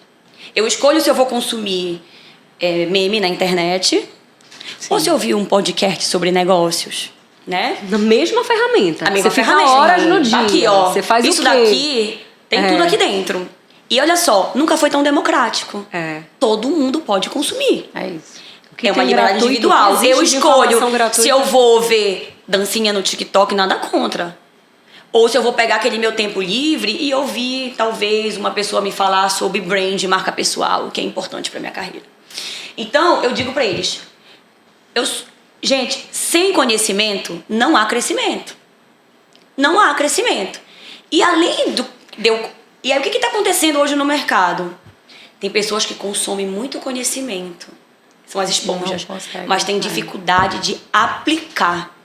Eu escolho se eu vou consumir meme na internet, ou se eu ouvir um podcast sobre negócios, né? Na mesma ferramenta. A mesma você ferramenta. fica horas no dia. Aqui, ó. Você faz isso o quê? daqui tem tudo aqui dentro. E olha só, nunca foi tão democrático. Todo mundo pode consumir. É isso. É uma liberdade individual. Eu escolho se eu vou ver dancinha no TikTok, nada contra. Ou se eu vou pegar aquele meu tempo livre e ouvir, talvez, uma pessoa me falar sobre brand, marca pessoal, que é importante para minha carreira. Então, eu digo para eles, gente, sem conhecimento, não há crescimento. Não há crescimento. E além E aí, o que está acontecendo hoje no mercado? Tem pessoas que consomem muito conhecimento. São as esponjas. Mas têm dificuldade de aplicar.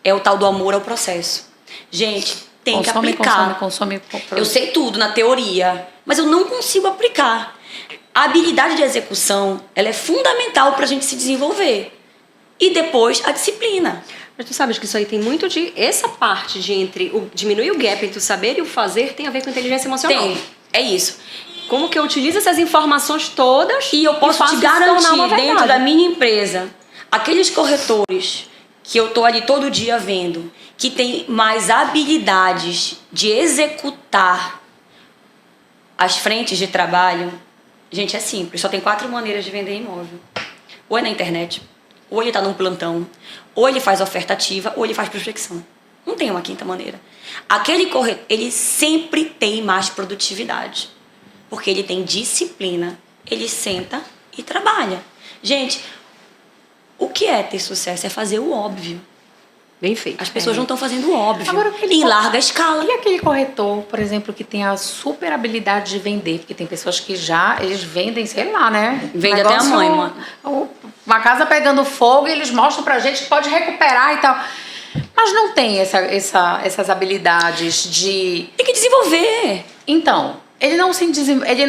É o tal do amor ao processo. Gente, tem que aplicar. Consome. Eu sei tudo na teoria, mas eu não consigo aplicar. A habilidade de execução, ela é fundamental para a gente se desenvolver. E depois, a disciplina. Mas tu sabes que isso aí tem muito de... Essa parte de diminuir o gap entre o saber e o fazer tem a ver com inteligência emocional. Tem, é isso. Como que eu utilizo essas informações todas e eu posso te garantir, dentro da minha empresa, aqueles corretores que eu tô ali todo dia vendo, que tem mais habilidades de executar as frentes de trabalho. Gente, é simples, só tem 4 maneiras de vender imóvel. Ou é na internet, ou ele está num plantão, ou ele faz oferta ativa, ou ele faz prospecção. Não tem uma quinta maneira. Aquele corretor, ele sempre tem mais produtividade. Porque ele tem disciplina. Ele senta e trabalha. Gente, o que é ter sucesso? É fazer o óbvio. Bem feito. As pessoas não estão fazendo o óbvio. Agora, em larga escala. E aquele corretor, por exemplo, que tem a super habilidade de vender? Porque tem pessoas que eles vendem, sei lá, né? Vende até a mãe, mano. Uma casa pegando fogo e eles mostram pra gente que pode recuperar e tal. Mas não tem essas habilidades de... Tem que desenvolver. Então, ele não se desenvolve, ele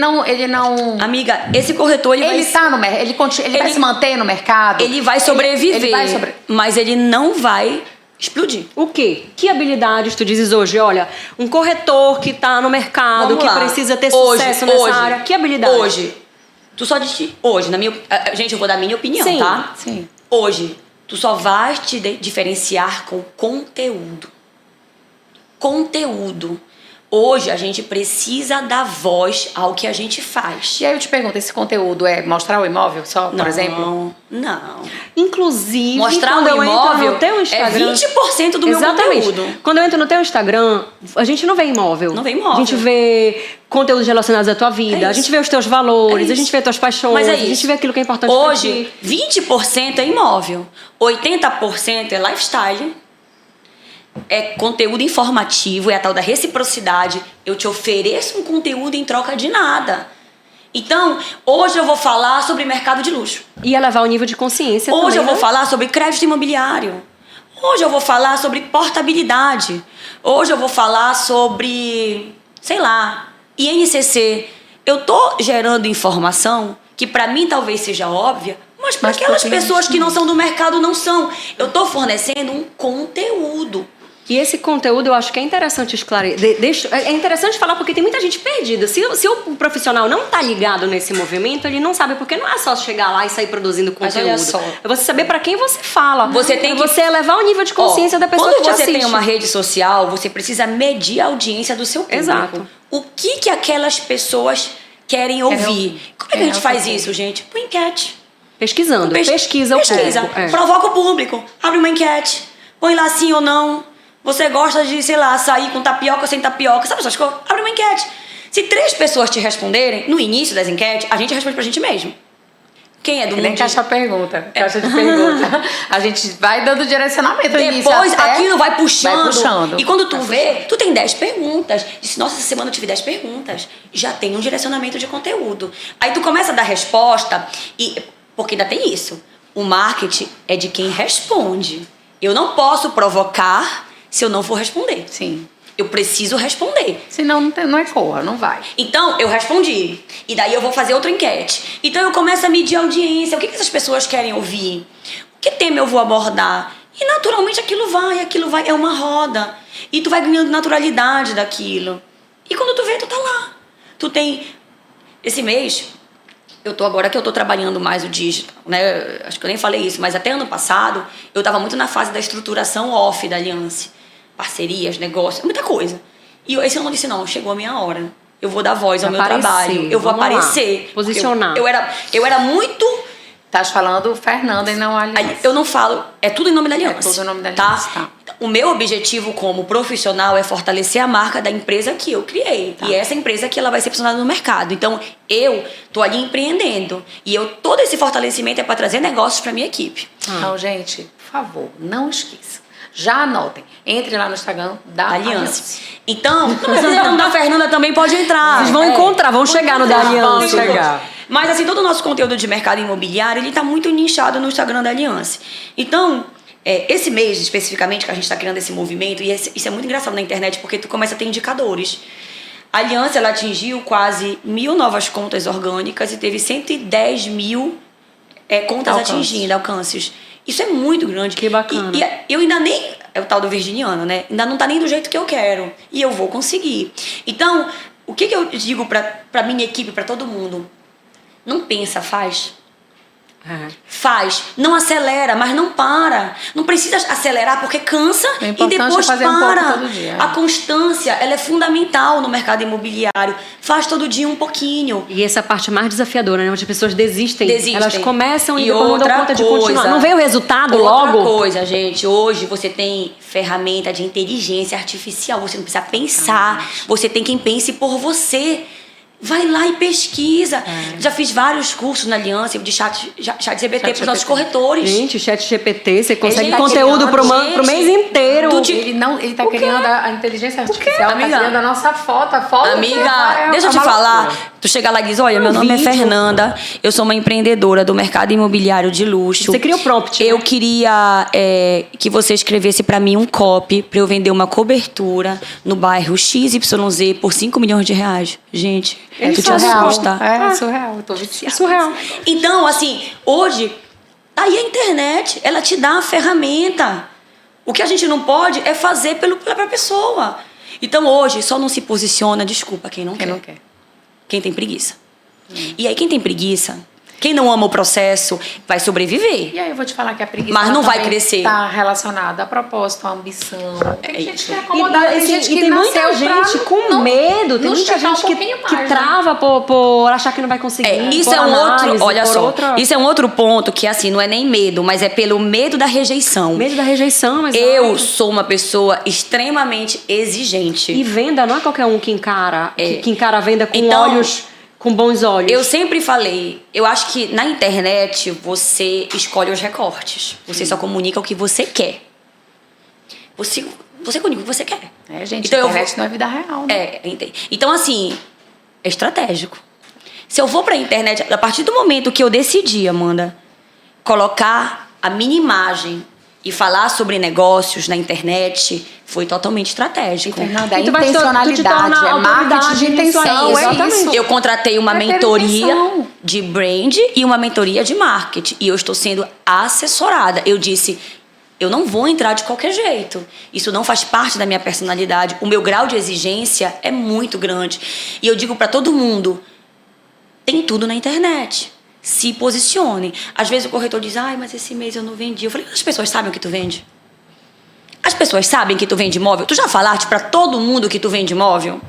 não... Amiga, esse corretor, ele vai se manter no mercado. Ele vai sobreviver, mas ele não vai explodir. O quê? Que habilidades tu dizes hoje? Olha, um corretor que tá no mercado, que precisa ter sucesso nessa área. Que habilidade? Hoje, gente, eu vou dar a minha opinião, sim, tá? Sim. Hoje, tu só vai te diferenciar com conteúdo. Conteúdo. Hoje a gente precisa dar voz ao que a gente faz. E aí eu te pergunto, esse conteúdo é mostrar o imóvel só, por exemplo? Não. Inclusive, Mostrar quando o eu entro imóvel no teu Instagram, é 20% do meu exatamente. conteúdo. Quando eu entro no teu Instagram, a gente não vê imóvel. Não vê imóvel. A gente vê conteúdos relacionados à tua vida, a gente vê os teus valores, a gente vê tuas paixões, Mas é a isso. gente vê aquilo que é importante pra ti. Hoje, 20% é imóvel, 80% é lifestyle, é conteúdo informativo, é a tal da reciprocidade. Eu te ofereço um conteúdo em troca de nada. Então, hoje eu vou falar sobre mercado de luxo. E elevar o nível de consciência Hoje também, eu vou né? falar sobre crédito imobiliário. Hoje eu vou falar sobre portabilidade. Hoje eu vou falar sobre, sei lá, INCC. Eu tô gerando informação que para mim talvez seja óbvia, mas para aquelas pessoas que não são do mercado não são. Eu tô fornecendo um conteúdo. E esse conteúdo eu acho que é interessante esclarecer. É interessante falar porque tem muita gente perdida. Se o profissional não tá ligado nesse movimento, ele não sabe, porque não é só chegar lá e sair produzindo Mas conteúdo. olha só. É você saber para quem você fala. Você tem que você elevar o nível de consciência da pessoa que te Quando você assiste. tem uma rede social, você precisa medir a audiência do seu público. Exato. O que aquelas pessoas querem ouvir. Como é que a gente faz isso, gente? Por enquete. Pesquisando. Pesquisa o público. É. Provoca o público. Abre uma enquete. Põe lá sim ou não. Você gosta de, sei lá, sair com tapioca ou sem tapioca? Sabe essas coisas? Abre uma enquete. Se 3 pessoas te responderem, no início das enquetes, a gente responde pra gente mesmo. Quem é do mundo? Nem caixa pergunta. Caixa de pergunta. A gente vai dando direcionamento nisso. Depois até aquilo vai puxando. Vai puxando. E quando tu vê, tu tem 10 perguntas. Disse, nossa, essa semana eu tive 10 perguntas. Já tem um direcionamento de conteúdo. Aí tu começa a dar resposta, porque ainda tem isso. O marketing é de quem responde. Eu não posso provocar se eu não for responder. Sim. Eu preciso responder. Senão não ecoa, não vai. Então, eu respondi. E daí eu vou fazer outra enquete. Então, eu começo a medir a audiência. O que essas pessoas querem ouvir? Que tema eu vou abordar? E, naturalmente, aquilo vai. É uma roda. E tu vai ganhando naturalidade daquilo. E quando tu vê, tu tá lá. Tu tem... Esse mês, agora que eu tô trabalhando mais o digital, né? Acho que eu nem falei isso, mas até ano passado, eu tava muito na fase da estruturação off da Aliança. Parcerias, negócios, muita coisa. E esse ano eu disse, não, chegou a minha hora. Eu vou dar voz ao meu trabalho. Eu vou aparecer. Posicionar. Eu era muito... Estás falando Fernanda e não Aliança. Eu não falo... É tudo em nome da Aliança. É tudo em nome da Aliança, tá. O meu objetivo como profissional é fortalecer a marca da empresa que eu criei. Tá. E essa empresa que ela vai ser posicionada no mercado. Então, eu tô ali empreendendo. E todo esse fortalecimento é para trazer negócios para minha equipe. Então, gente, por favor, não esqueçam. Já anotem. Entre lá no Instagram da Aliança. Então, não, da Fernanda também pode entrar. Vocês vão encontrar, vão chegar no da Aliança. Vão chegar. Mas assim, todo o nosso conteúdo de mercado imobiliário, ele tá muito nichado no Instagram da Aliança. Então, esse mês especificamente que a gente está criando esse movimento, e isso é muito engraçado na internet, porque tu começa a ter indicadores. A Aliança, ela atingiu quase 1.000 novas contas orgânicas e teve 110 mil contas atingindo, alcances. Isso é muito grande. Que bacana. E eu ainda nem... É o tal do virginiano, né? Ainda não tá nem do jeito que eu quero. E eu vou conseguir. Então, o que eu digo pra minha equipe, pra todo mundo? Não pensa, faz. Faz. Não acelera, mas não para. Não precisa acelerar porque cansa e depois fazer para. um pouco todo dia. A constância, ela é fundamental no mercado imobiliário. Faz todo dia um pouquinho. E essa é a parte mais desafiadora, né? Onde as pessoas desistem. Elas começam e depois não dão conta de continuar. Não vem o resultado logo? Outra coisa, gente. Hoje você tem ferramenta de inteligência artificial. Você não precisa pensar. Você tem quem pense por você. Vai lá e pesquisa. Já fiz vários cursos na Aliança de chat GPT para os nossos corretores. Gente, chat GPT, você consegue conteúdo pro mês inteiro. Ele tá criando a inteligência artificial, tá criando a nossa foto. A foto Amiga, deixa eu te falar. Tu chega lá e diz, olha, meu nome é Fernanda, eu sou uma empreendedora do mercado imobiliário de luxo. Você cria o prompt. Eu queria que você escrevesse para mim um copy para eu vender uma cobertura no bairro XYZ por 5 milhões de reais. Gente, tu tinha resposta. É surreal, eu tô viciada. É surreal. Então, assim, hoje, aí a internet, ela te dá a ferramenta. O que a gente não pode é fazer pela pessoa. Então, hoje, só não se posiciona, desculpa, quem não quer. Quem tem preguiça. E aí, quem tem preguiça, Quem não ama o processo vai sobreviver. E aí eu vou te falar que a preguiça Mas não vai crescer. Está relacionada a propósito, a ambição. Tem gente que é E, acomodada, tem gente que tem muita nasceu gente pra com não- medo, tem não muita chegar um gente que pouquinho mais, né? trava por achar que não vai conseguir. Isso por é um análise, outro, olha por só, outra- isso é um outro ponto que assim, não é nem medo, mas é pelo medo da rejeição. Medo da rejeição, mas Eu sou uma pessoa extremamente exigente. E venda não é qualquer um que encara, que encara a venda com Então, olhos, com bons olhos. Eu sempre falei, eu acho que na internet você escolhe os recortes. Você só comunica o que você quer. Você comunica o que você quer. É, gente, Então, a eu internet não é vida real, né? entendi. Então, assim, é estratégico. Se eu vou pra internet, a partir do momento que eu decidi, Amanda, colocar a minha imagem e falar sobre negócios na internet, foi totalmente estratégico. Fernanda, é E tu vai- tu te intencionalidade, torna é marketing autoridade de nisso aí, intenção, é exatamente. isso. Eu contratei uma É ter mentoria intenção. de brand e uma mentoria de marketing. E eu estou sendo assessorada. Eu disse, eu não vou entrar de qualquer jeito. Isso não faz parte da minha personalidade. O meu grau de exigência é muito grande. E eu digo para todo mundo, tem tudo na internet. Se posicione. Às vezes o corretor diz, ai, mas esse mês eu não vendi. Eu falei, as pessoas sabem o que tu vende? As pessoas sabem que tu vende imóvel? Tu já falaste para todo mundo que tu vende imóvel?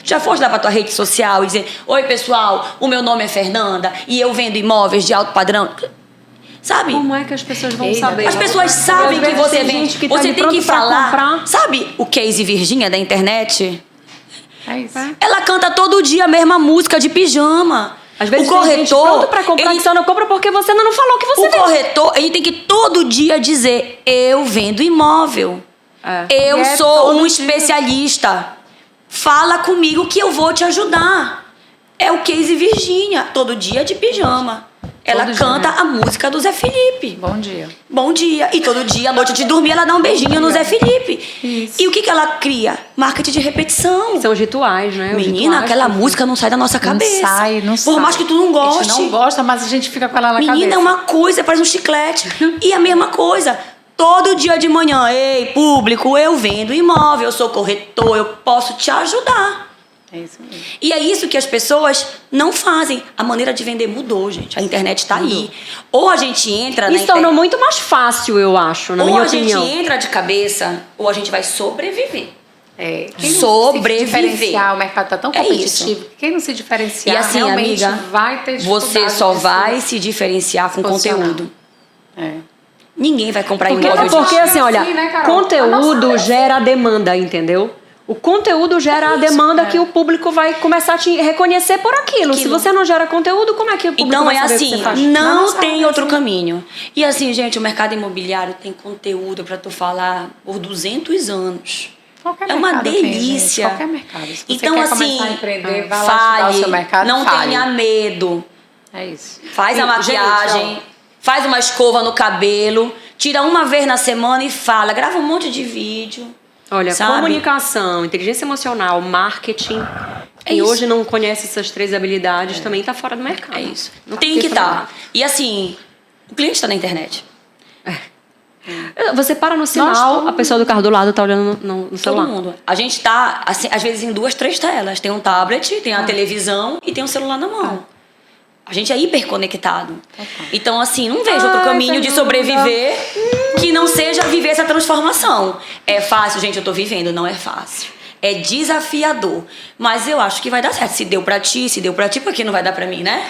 Já foste lá para tua rede social e dizer, oi pessoal, o meu nome é Fernanda e eu vendo imóveis de alto padrão? Sabe? Como é que as pessoas vão Eita, saber? As pessoas sabem Às que vezes você tem vende. gente que tá Você ali tem que pronto pra falar. comprar. Sabe o Casey Virginia da internet? É isso. Ela canta todo dia a mesma música de pijama. Às vezes o tem gente corretor, pronto pra comprar ele, que só não compra porque você ainda não falou que você o vende. corretor, ele tem que todo dia dizer, eu vendo imóvel. E Eu é sou todo um dia. especialista. Fala comigo que eu vou te ajudar. É o Casey Virginia, todo dia de pijama. Ela Todo dia, canta né? a música do Zé Felipe. Bom dia. Bom dia. E todo dia, à noite de dormir, ela dá um beijinho no Zé Felipe. Isso. E o que ela cria? Marketing de repetição. São os rituais, né? Os Menina, rituais aquela que- música não sai da nossa cabeça. Não sai. Por mais que tu não A goste. gente não gosta, mas a gente fica com ela na Menina, cabeça. é uma coisa, parece um chiclete. E a mesma coisa. Todo dia de manhã, ei, público, eu vendo imóvel, eu sou corretor, eu posso te ajudar. É isso mesmo. E é isso que as pessoas não fazem. A maneira de vender mudou, gente. A internet tá aí. Ou a gente entra na Isso tornou muito mais fácil, eu acho, na ou minha a opinião. gente entra de cabeça, ou a gente vai sobreviver. É, quem não Sobreviver. se diferenciar, o mercado tá tão É competitivo. isso. Quem não se diferenciar, E assim, realmente amiga, vai ter dificuldade. você só de se vai se diferenciar com posicionar. conteúdo. É. Ninguém vai comprar Porque, imóvel porque de... assim, olha, Assim, né, Carol? A conteúdo nossa- gera demanda, entendeu? O conteúdo gera a demanda que o público vai começar a te reconhecer por aquilo. Se você não gera conteúdo, como é que o público Então vai é saber o que assim, você faz? não nossa tem área, outro assim. caminho. E assim, gente, o mercado imobiliário tem conteúdo pra tu falar por 200 anos. Qualquer É uma mercado tem, delícia. gente, qualquer mercado. Se você Então, quer assim, começar a empreender, vai lá estudar fale, o seu mercado, não fale. tenha medo. É isso. Faz a E, maquiagem, gente, faz uma escova no cabelo, tira uma vez na semana e fala, grava um monte de vídeo. Olha, sabe? comunicação, inteligência emocional, marketing. É Quem isso. hoje não conhece essas 3 habilidades também tá fora do mercado. É isso. Não Tem que estar. E assim, o cliente está na internet. Você para no sinal, Nós a pessoa do carro do lado tá olhando no celular. Todo mundo. A gente tá, assim, às vezes, em 2, 3 telas. Tem um tablet, tem a televisão e tem um celular na mão. A gente é hiperconectado. Então, assim, não vejo outro caminho de sobreviver que não seja viver essa transformação. É fácil, gente, eu tô vivendo. Não é fácil. É desafiador. Mas eu acho que vai dar certo. Se deu pra ti, por que não vai dar pra mim, né?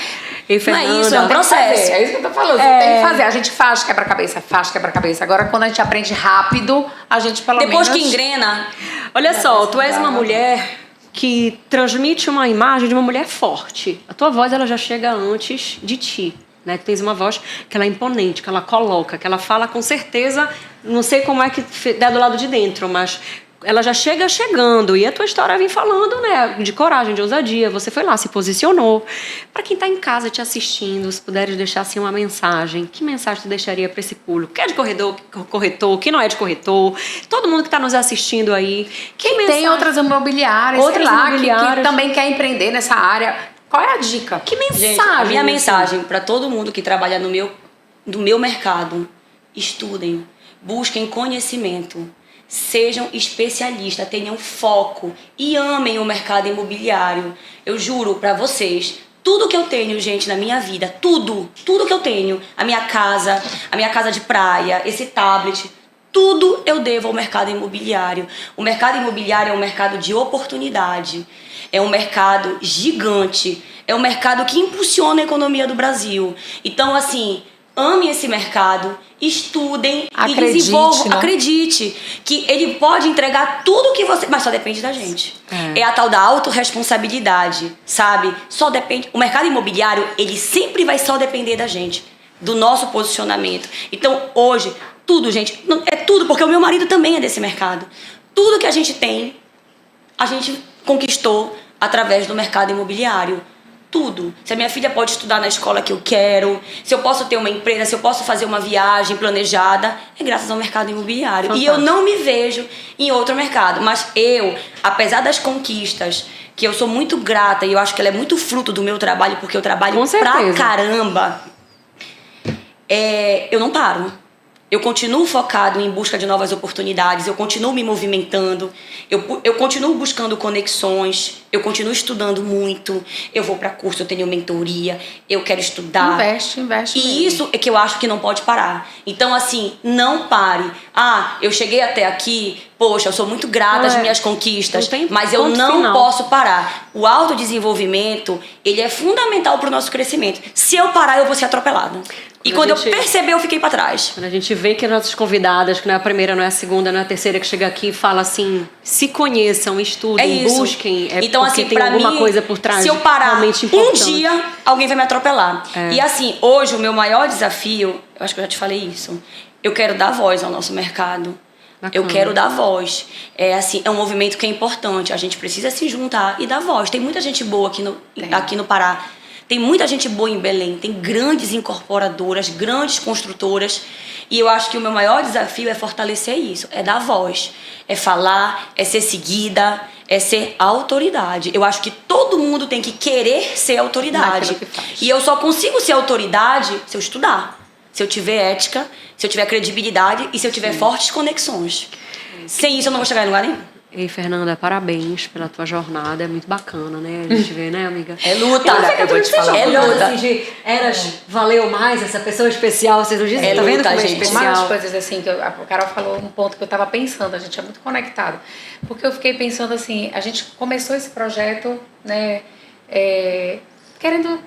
E Não é Fernanda, isso, é um processo. É isso que eu tô falando. Você tem que fazer. A gente faz quebra-cabeça. Agora, quando a gente aprende rápido, a gente pelo Depois menos... que engrena, Olha só, tu és uma mulher que transmite uma imagem de uma mulher forte. A tua voz, ela já chega antes de ti, né? Tu tens uma voz que ela é imponente, que ela coloca, que ela fala com certeza, não sei como é que é do lado de dentro, mas ela já chega chegando. E a tua história vem falando, né, de coragem, de ousadia. Você foi lá, se posicionou. Para quem tá em casa te assistindo, se puderes deixar assim uma mensagem, que mensagem tu deixaria para esse público? Que é de corretor, que não é de corretor, todo mundo que tá nos assistindo aí. Quem tem outras imobiliárias, Outras sei lá, imobiliárias. que também quer empreender nessa área. Qual é a dica? Que mensagem? gente, a minha assim? mensagem para todo mundo que trabalha no meu mercado, estudem, busquem conhecimento, sejam especialistas, tenham foco e amem o mercado imobiliário. Eu juro para vocês, Tudo que eu tenho, gente, na minha vida, tudo que eu tenho, a minha casa de praia, esse tablet, tudo eu devo ao mercado imobiliário. O mercado imobiliário é um mercado de oportunidade, é um mercado gigante, é um mercado que impulsiona a economia do Brasil. Então, assim, amem esse mercado, estudem e desenvolvam. Né? Acredite que ele pode entregar tudo que você... Mas só depende da gente. É a tal da autorresponsabilidade, sabe? Só depende... O mercado imobiliário, ele sempre vai só depender da gente, do nosso posicionamento. Então, hoje, tudo, gente, é tudo, porque o meu marido também é desse mercado. Tudo que a gente tem, a gente conquistou através do mercado imobiliário. Tudo. Se a minha filha pode estudar na escola que eu quero, se eu posso ter uma empresa, se eu posso fazer uma viagem planejada, é graças ao mercado imobiliário. Fantástico. E eu não me vejo em outro mercado. Mas eu, apesar das conquistas, que eu sou muito grata e eu acho que ela é muito fruto do meu trabalho, porque eu trabalho pra caramba, eu não paro. Eu continuo focado em busca de novas oportunidades, eu continuo me movimentando, eu continuo buscando conexões, eu continuo estudando muito, eu vou para curso, eu tenho mentoria, eu quero estudar. Investe E mesmo. isso é que eu acho que não pode parar. Então, assim, não pare. Eu cheguei até aqui, poxa, eu sou muito grata às minhas conquistas, mas eu não posso parar. O autodesenvolvimento, ele é fundamental para o nosso crescimento. Se eu parar, eu vou ser atropelada. E quando eu perceber, eu fiquei pra trás. Quando a gente vê que as nossas convidadas, que não é a primeira, não é a segunda, não é a terceira que chega aqui e fala assim, se conheçam, estudem, busquem, então, porque assim, tem alguma coisa por trás. Se eu parar realmente importante. Um dia, alguém vai me atropelar. E assim, hoje o meu maior desafio, eu acho que eu já te falei isso, eu quero dar voz ao nosso mercado. Bacana. Eu quero dar voz. É um movimento que é importante. A gente precisa se juntar e dar voz. Tem muita gente boa aqui no Pará. Tem muita gente boa em Belém, tem grandes incorporadoras, grandes construtoras. E eu acho que o meu maior desafio é fortalecer isso, é dar voz, é falar, é ser seguida, é ser autoridade. Eu acho que todo mundo tem que querer ser autoridade. E eu só consigo ser autoridade se eu estudar, se eu tiver ética, se eu tiver credibilidade e se eu tiver fortes conexões. Sem isso eu não vou chegar em lugar nenhum. Ei, Fernanda, parabéns pela tua jornada, é muito bacana, né? A gente vê, né, amiga? É luta, eu vou te falar. É luta. Assim, valeu mais essa pessoa especial, vocês não dizem? Tá vendo como é especial? Uma das coisas assim, que a Carol falou um ponto que eu tava pensando, a gente é muito conectado. Porque eu fiquei pensando assim, a gente começou esse projeto, né, querendo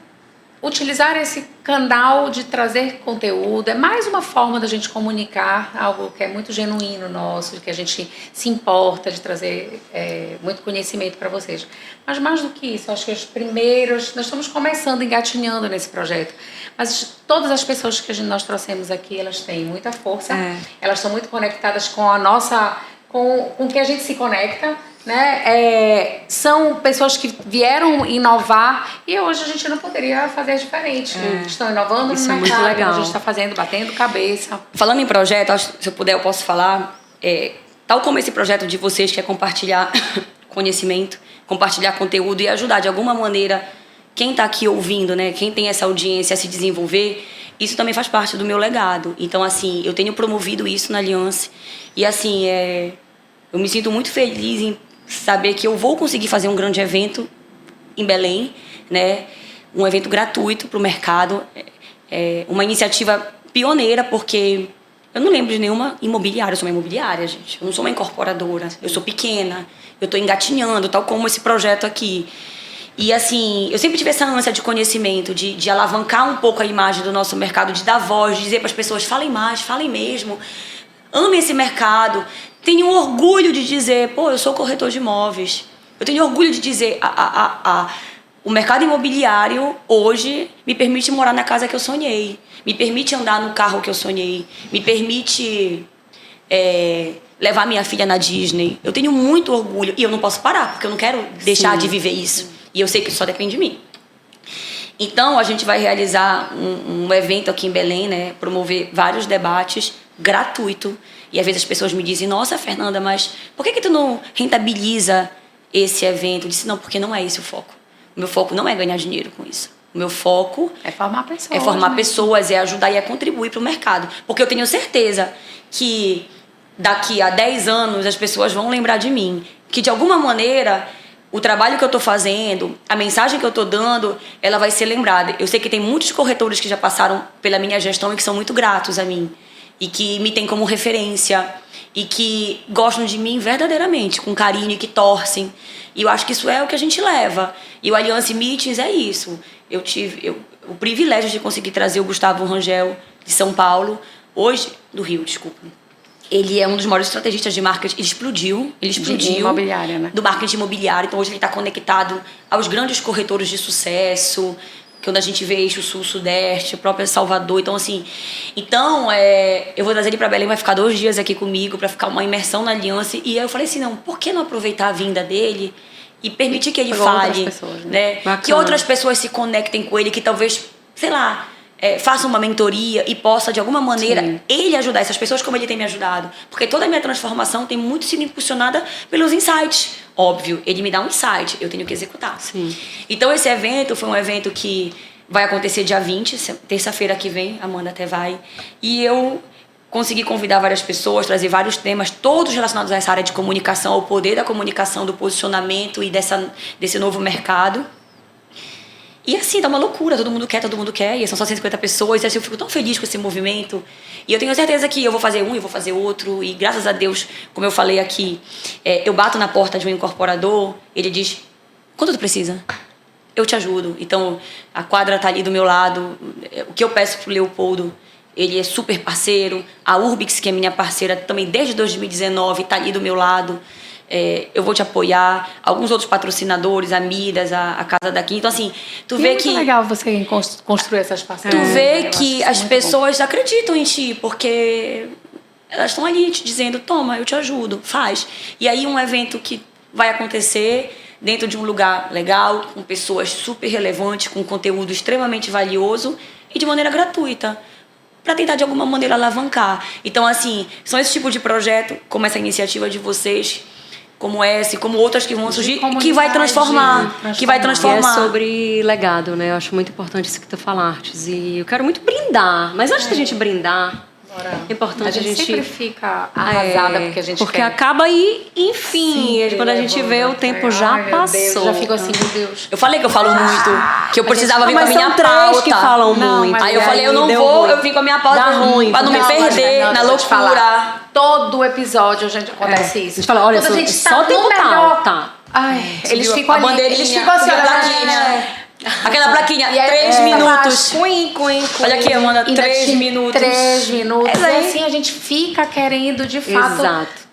utilizar esse canal de trazer conteúdo, é mais uma forma da gente comunicar algo que é muito genuíno nosso, que a gente se importa de trazer muito conhecimento para vocês. Mas mais do que isso, acho que os primeiros, nós estamos começando, engatinhando nesse projeto, mas todas as pessoas que nós trouxemos aqui, elas têm muita força, elas estão muito conectadas com a nossa, com que a gente se conecta, né? São pessoas que vieram inovar e hoje a gente não poderia fazer diferente. Estão inovando isso no mercado, muito legal. a gente está fazendo, batendo cabeça. Falando em projeto, se eu puder eu posso falar, tal como esse projeto de vocês que é compartilhar conhecimento, compartilhar conteúdo e ajudar de alguma maneira quem está aqui ouvindo, né? Quem tem essa audiência a se desenvolver, isso também faz parte do meu legado. Então, assim, eu tenho promovido isso na Aliança e, assim, eu me sinto muito feliz em saber que eu vou conseguir fazer um grande evento em Belém, né? Um evento gratuito para o mercado, uma iniciativa pioneira, porque eu não lembro de nenhuma imobiliária, eu sou uma imobiliária, gente. Eu não sou uma incorporadora, eu sou pequena, eu estou engatinhando, tal como esse projeto aqui. E assim, eu sempre tive essa ânsia de conhecimento, de alavancar um pouco a imagem do nosso mercado, de dar voz, de dizer para as pessoas, falem mais, falem mesmo, amem esse mercado. Tenho orgulho de dizer, eu sou corretor de imóveis. Eu tenho orgulho de dizer, o mercado imobiliário hoje me permite morar na casa que eu sonhei, me permite andar no carro que eu sonhei, me permite levar minha filha na Disney. Eu tenho muito orgulho e eu não posso parar, porque eu não quero deixar de viver isso. E eu sei que isso só depende de mim. Então, a gente vai realizar um evento aqui em Belém, né? Promover vários debates gratuito. E às vezes as pessoas me dizem, nossa, Fernanda, mas por que tu não rentabiliza esse evento? Eu disse, não, porque não é esse o foco. O meu foco não é ganhar dinheiro com isso. O meu foco é formar pessoas. É formar pessoas, é ajudar e é contribuir para o mercado. Porque eu tenho certeza que daqui a 10 anos as pessoas vão lembrar de mim. Que de alguma maneira o trabalho que eu tô fazendo, a mensagem que eu tô dando, ela vai ser lembrada. Eu sei que tem muitos corretores que já passaram pela minha gestão e que são muito gratos a mim. E que me têm como referência. E que gostam de mim verdadeiramente, com carinho e que torcem. E eu acho que isso é o que a gente leva. E o Alliance Meetings é isso. Eu tive o privilégio de conseguir trazer o Gustavo Rangel, de São Paulo, hoje, do Rio, desculpa. Ele é um dos maiores estrategistas de marketing. Ele explodiu. De imobiliária, né? Do marketing imobiliário. Então, hoje ele está conectado aos grandes corretores de sucesso, que é onde a gente vê eixo sul-sudeste, a própria Salvador. Então, assim... eu vou trazer ele para Belém, vai ficar 2 dias aqui comigo para ficar uma imersão na Aliança. E aí eu falei assim, não, por que não aproveitar a vinda dele e permitir que ele fale, pessoas, né? Que outras pessoas se conectem com ele, que talvez, sei lá... faça uma mentoria e possa, de alguma maneira, ele ajudar essas pessoas como ele tem me ajudado. Porque toda a minha transformação tem muito sido impulsionada pelos insights. Óbvio, ele me dá um insight, eu tenho que executar. Sim. Então, esse evento foi um evento que vai acontecer dia 20, terça-feira que vem, a Amanda até vai. E eu consegui convidar várias pessoas, trazer vários temas, todos relacionados a essa área de comunicação, ao poder da comunicação, do posicionamento e desse novo mercado. E assim, tá uma loucura, todo mundo quer, e são só 150 pessoas, e assim, eu fico tão feliz com esse movimento. E eu tenho certeza que eu vou fazer um, eu vou fazer outro, e graças a Deus, como eu falei aqui, eu bato na porta de um incorporador, ele diz, quanto tu precisa? Eu te ajudo. Então, a quadra tá ali do meu lado, o que eu peço pro Leopoldo, ele é super parceiro, a Urbix, que é minha parceira também desde 2019, tá ali do meu lado. Eu vou te apoiar, alguns outros patrocinadores, a Midas, a Casa daqui. Então, assim, tu vê que... É muito legal você construir essas parcerias. Tu vê que as pessoas acreditam em ti, porque elas estão ali te dizendo, toma, eu te ajudo, faz. E aí um evento que vai acontecer dentro de um lugar legal, com pessoas super relevantes, com conteúdo extremamente valioso e de maneira gratuita, para tentar de alguma maneira alavancar. Então, assim, são esse tipo de projeto, como essa iniciativa de vocês, como essa e como outras que vão surgir, que vai transformar. Que vai transformar. E é sobre legado, né? Eu acho muito importante isso que tu falaste. E eu quero muito brindar. Mas antes da gente brindar, é importante a gente sempre fica arrasada porque a gente porque quer. Acaba aí, enfim, Sempre quando a gente vê, o tempo já passou. Deus, já fico assim, meu Deus. Eu falei que eu falo muito, que eu precisava vir com a minha são três pauta. que falam muito. Aí eu falei, eu não vou, eu vim com a minha pauta pra não me perder na loucura. Todo episódio a gente acontece isso. A gente fala, olha, quando a gente só tá tempo no melhor. Tá. Ai, eles ficam a ali, bandeirinha, eles ficam assim, a plaquinha. Aquela plaquinha, E aí, 3 minutos. Queen. Olha aqui, Amanda, 3 minutos. 3 minutos. É E assim a gente fica querendo, de fato. Exato.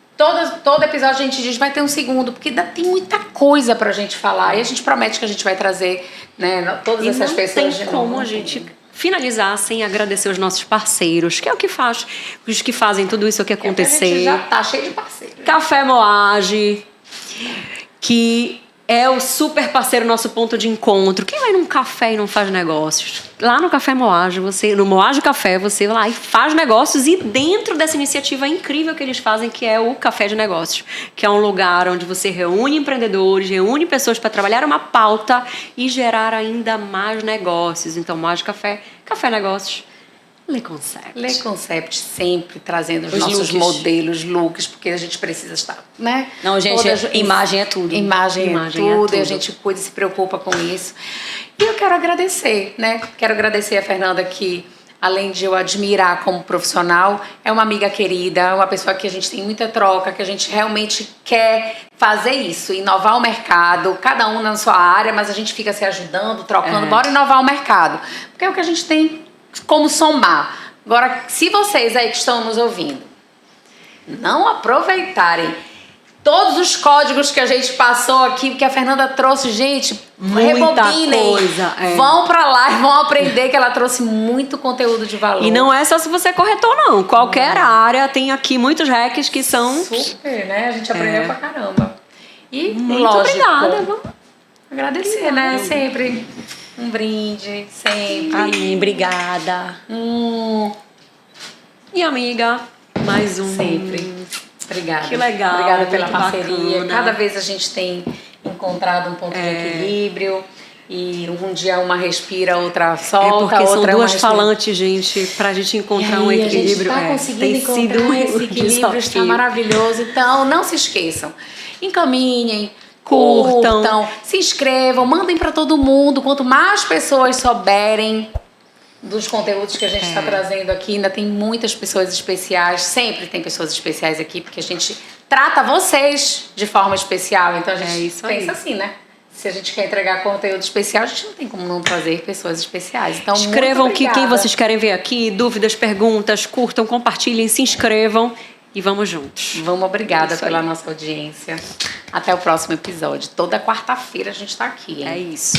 Todo episódio a gente diz vai ter um segundo, porque tem muita coisa pra gente falar. E a gente promete que a gente vai trazer, né, todas essas pessoas de novo. novo. Como a gente finalizar sem agradecer os nossos parceiros, que é o que faz, os que fazem tudo isso aqui acontecer. A gente já tá cheio de parceiros. Café Moage, que é o super parceiro, nosso ponto de encontro. Quem vai num café e não faz negócios? Lá no Café Moage, no Moage Café, você vai lá e faz negócios. E dentro dessa iniciativa incrível que eles fazem, que é o Café de Negócios, que é um lugar onde você reúne empreendedores, reúne pessoas para trabalhar uma pauta e gerar ainda mais negócios. Então, Moage Café, Café Negócios, Le Concept. Le Concept sempre trazendo os looks. nossos modelos, looks, porque a gente precisa estar, né? Não, gente, imagem é tudo. Imagem é tudo, e a gente cuida e se preocupa com isso. E eu quero agradecer, né? Quero agradecer a Fernanda que, além de eu admirar como profissional, é uma amiga querida, uma pessoa que a gente tem muita troca, que a gente realmente quer fazer isso, inovar o mercado, cada um na sua área, mas a gente fica se ajudando, trocando, bora inovar o mercado. Porque é o que a gente tem como somar. Agora, se vocês aí que estão nos ouvindo não aproveitarem todos os códigos que a gente passou aqui, que a Fernanda trouxe, gente, rebobinem, vão pra lá e vão aprender que ela trouxe muito conteúdo de valor. E não é só se você é corretor, não. Qualquer área tem aqui muitos hacks que são... Super, né? A gente aprendeu pra caramba. E, muito lógico, obrigada. Vamos agradecer, né? Sempre um brinde, sempre. Amém, obrigada. E amiga, mais um. Sempre. Obrigada. Que legal. Obrigada pela muito parceria. bacana. Cada vez a gente tem encontrado um ponto de equilíbrio. E um dia uma respira, outra solta, porque são outra duas uma falantes, gente, pra gente encontrar um equilíbrio. A gente tá conseguindo tem encontrar sido esse equilíbrio, está maravilhoso. Então, não se esqueçam. Encaminhem, curtam. Se inscrevam, mandem para todo mundo. Quanto mais pessoas souberem dos conteúdos que a gente está trazendo aqui, ainda tem muitas pessoas especiais. Sempre tem pessoas especiais aqui, porque a gente trata vocês de forma especial. Então a gente pensa assim, né? Se a gente quer entregar conteúdo especial, a gente não tem como não trazer pessoas especiais. Então, escrevam quem vocês querem ver aqui, dúvidas, perguntas, curtam, compartilhem, se inscrevam e vamos juntos. Vamos, obrigada pela nossa audiência. Até o próximo episódio. Toda quarta-feira a gente está aqui, hein? É isso.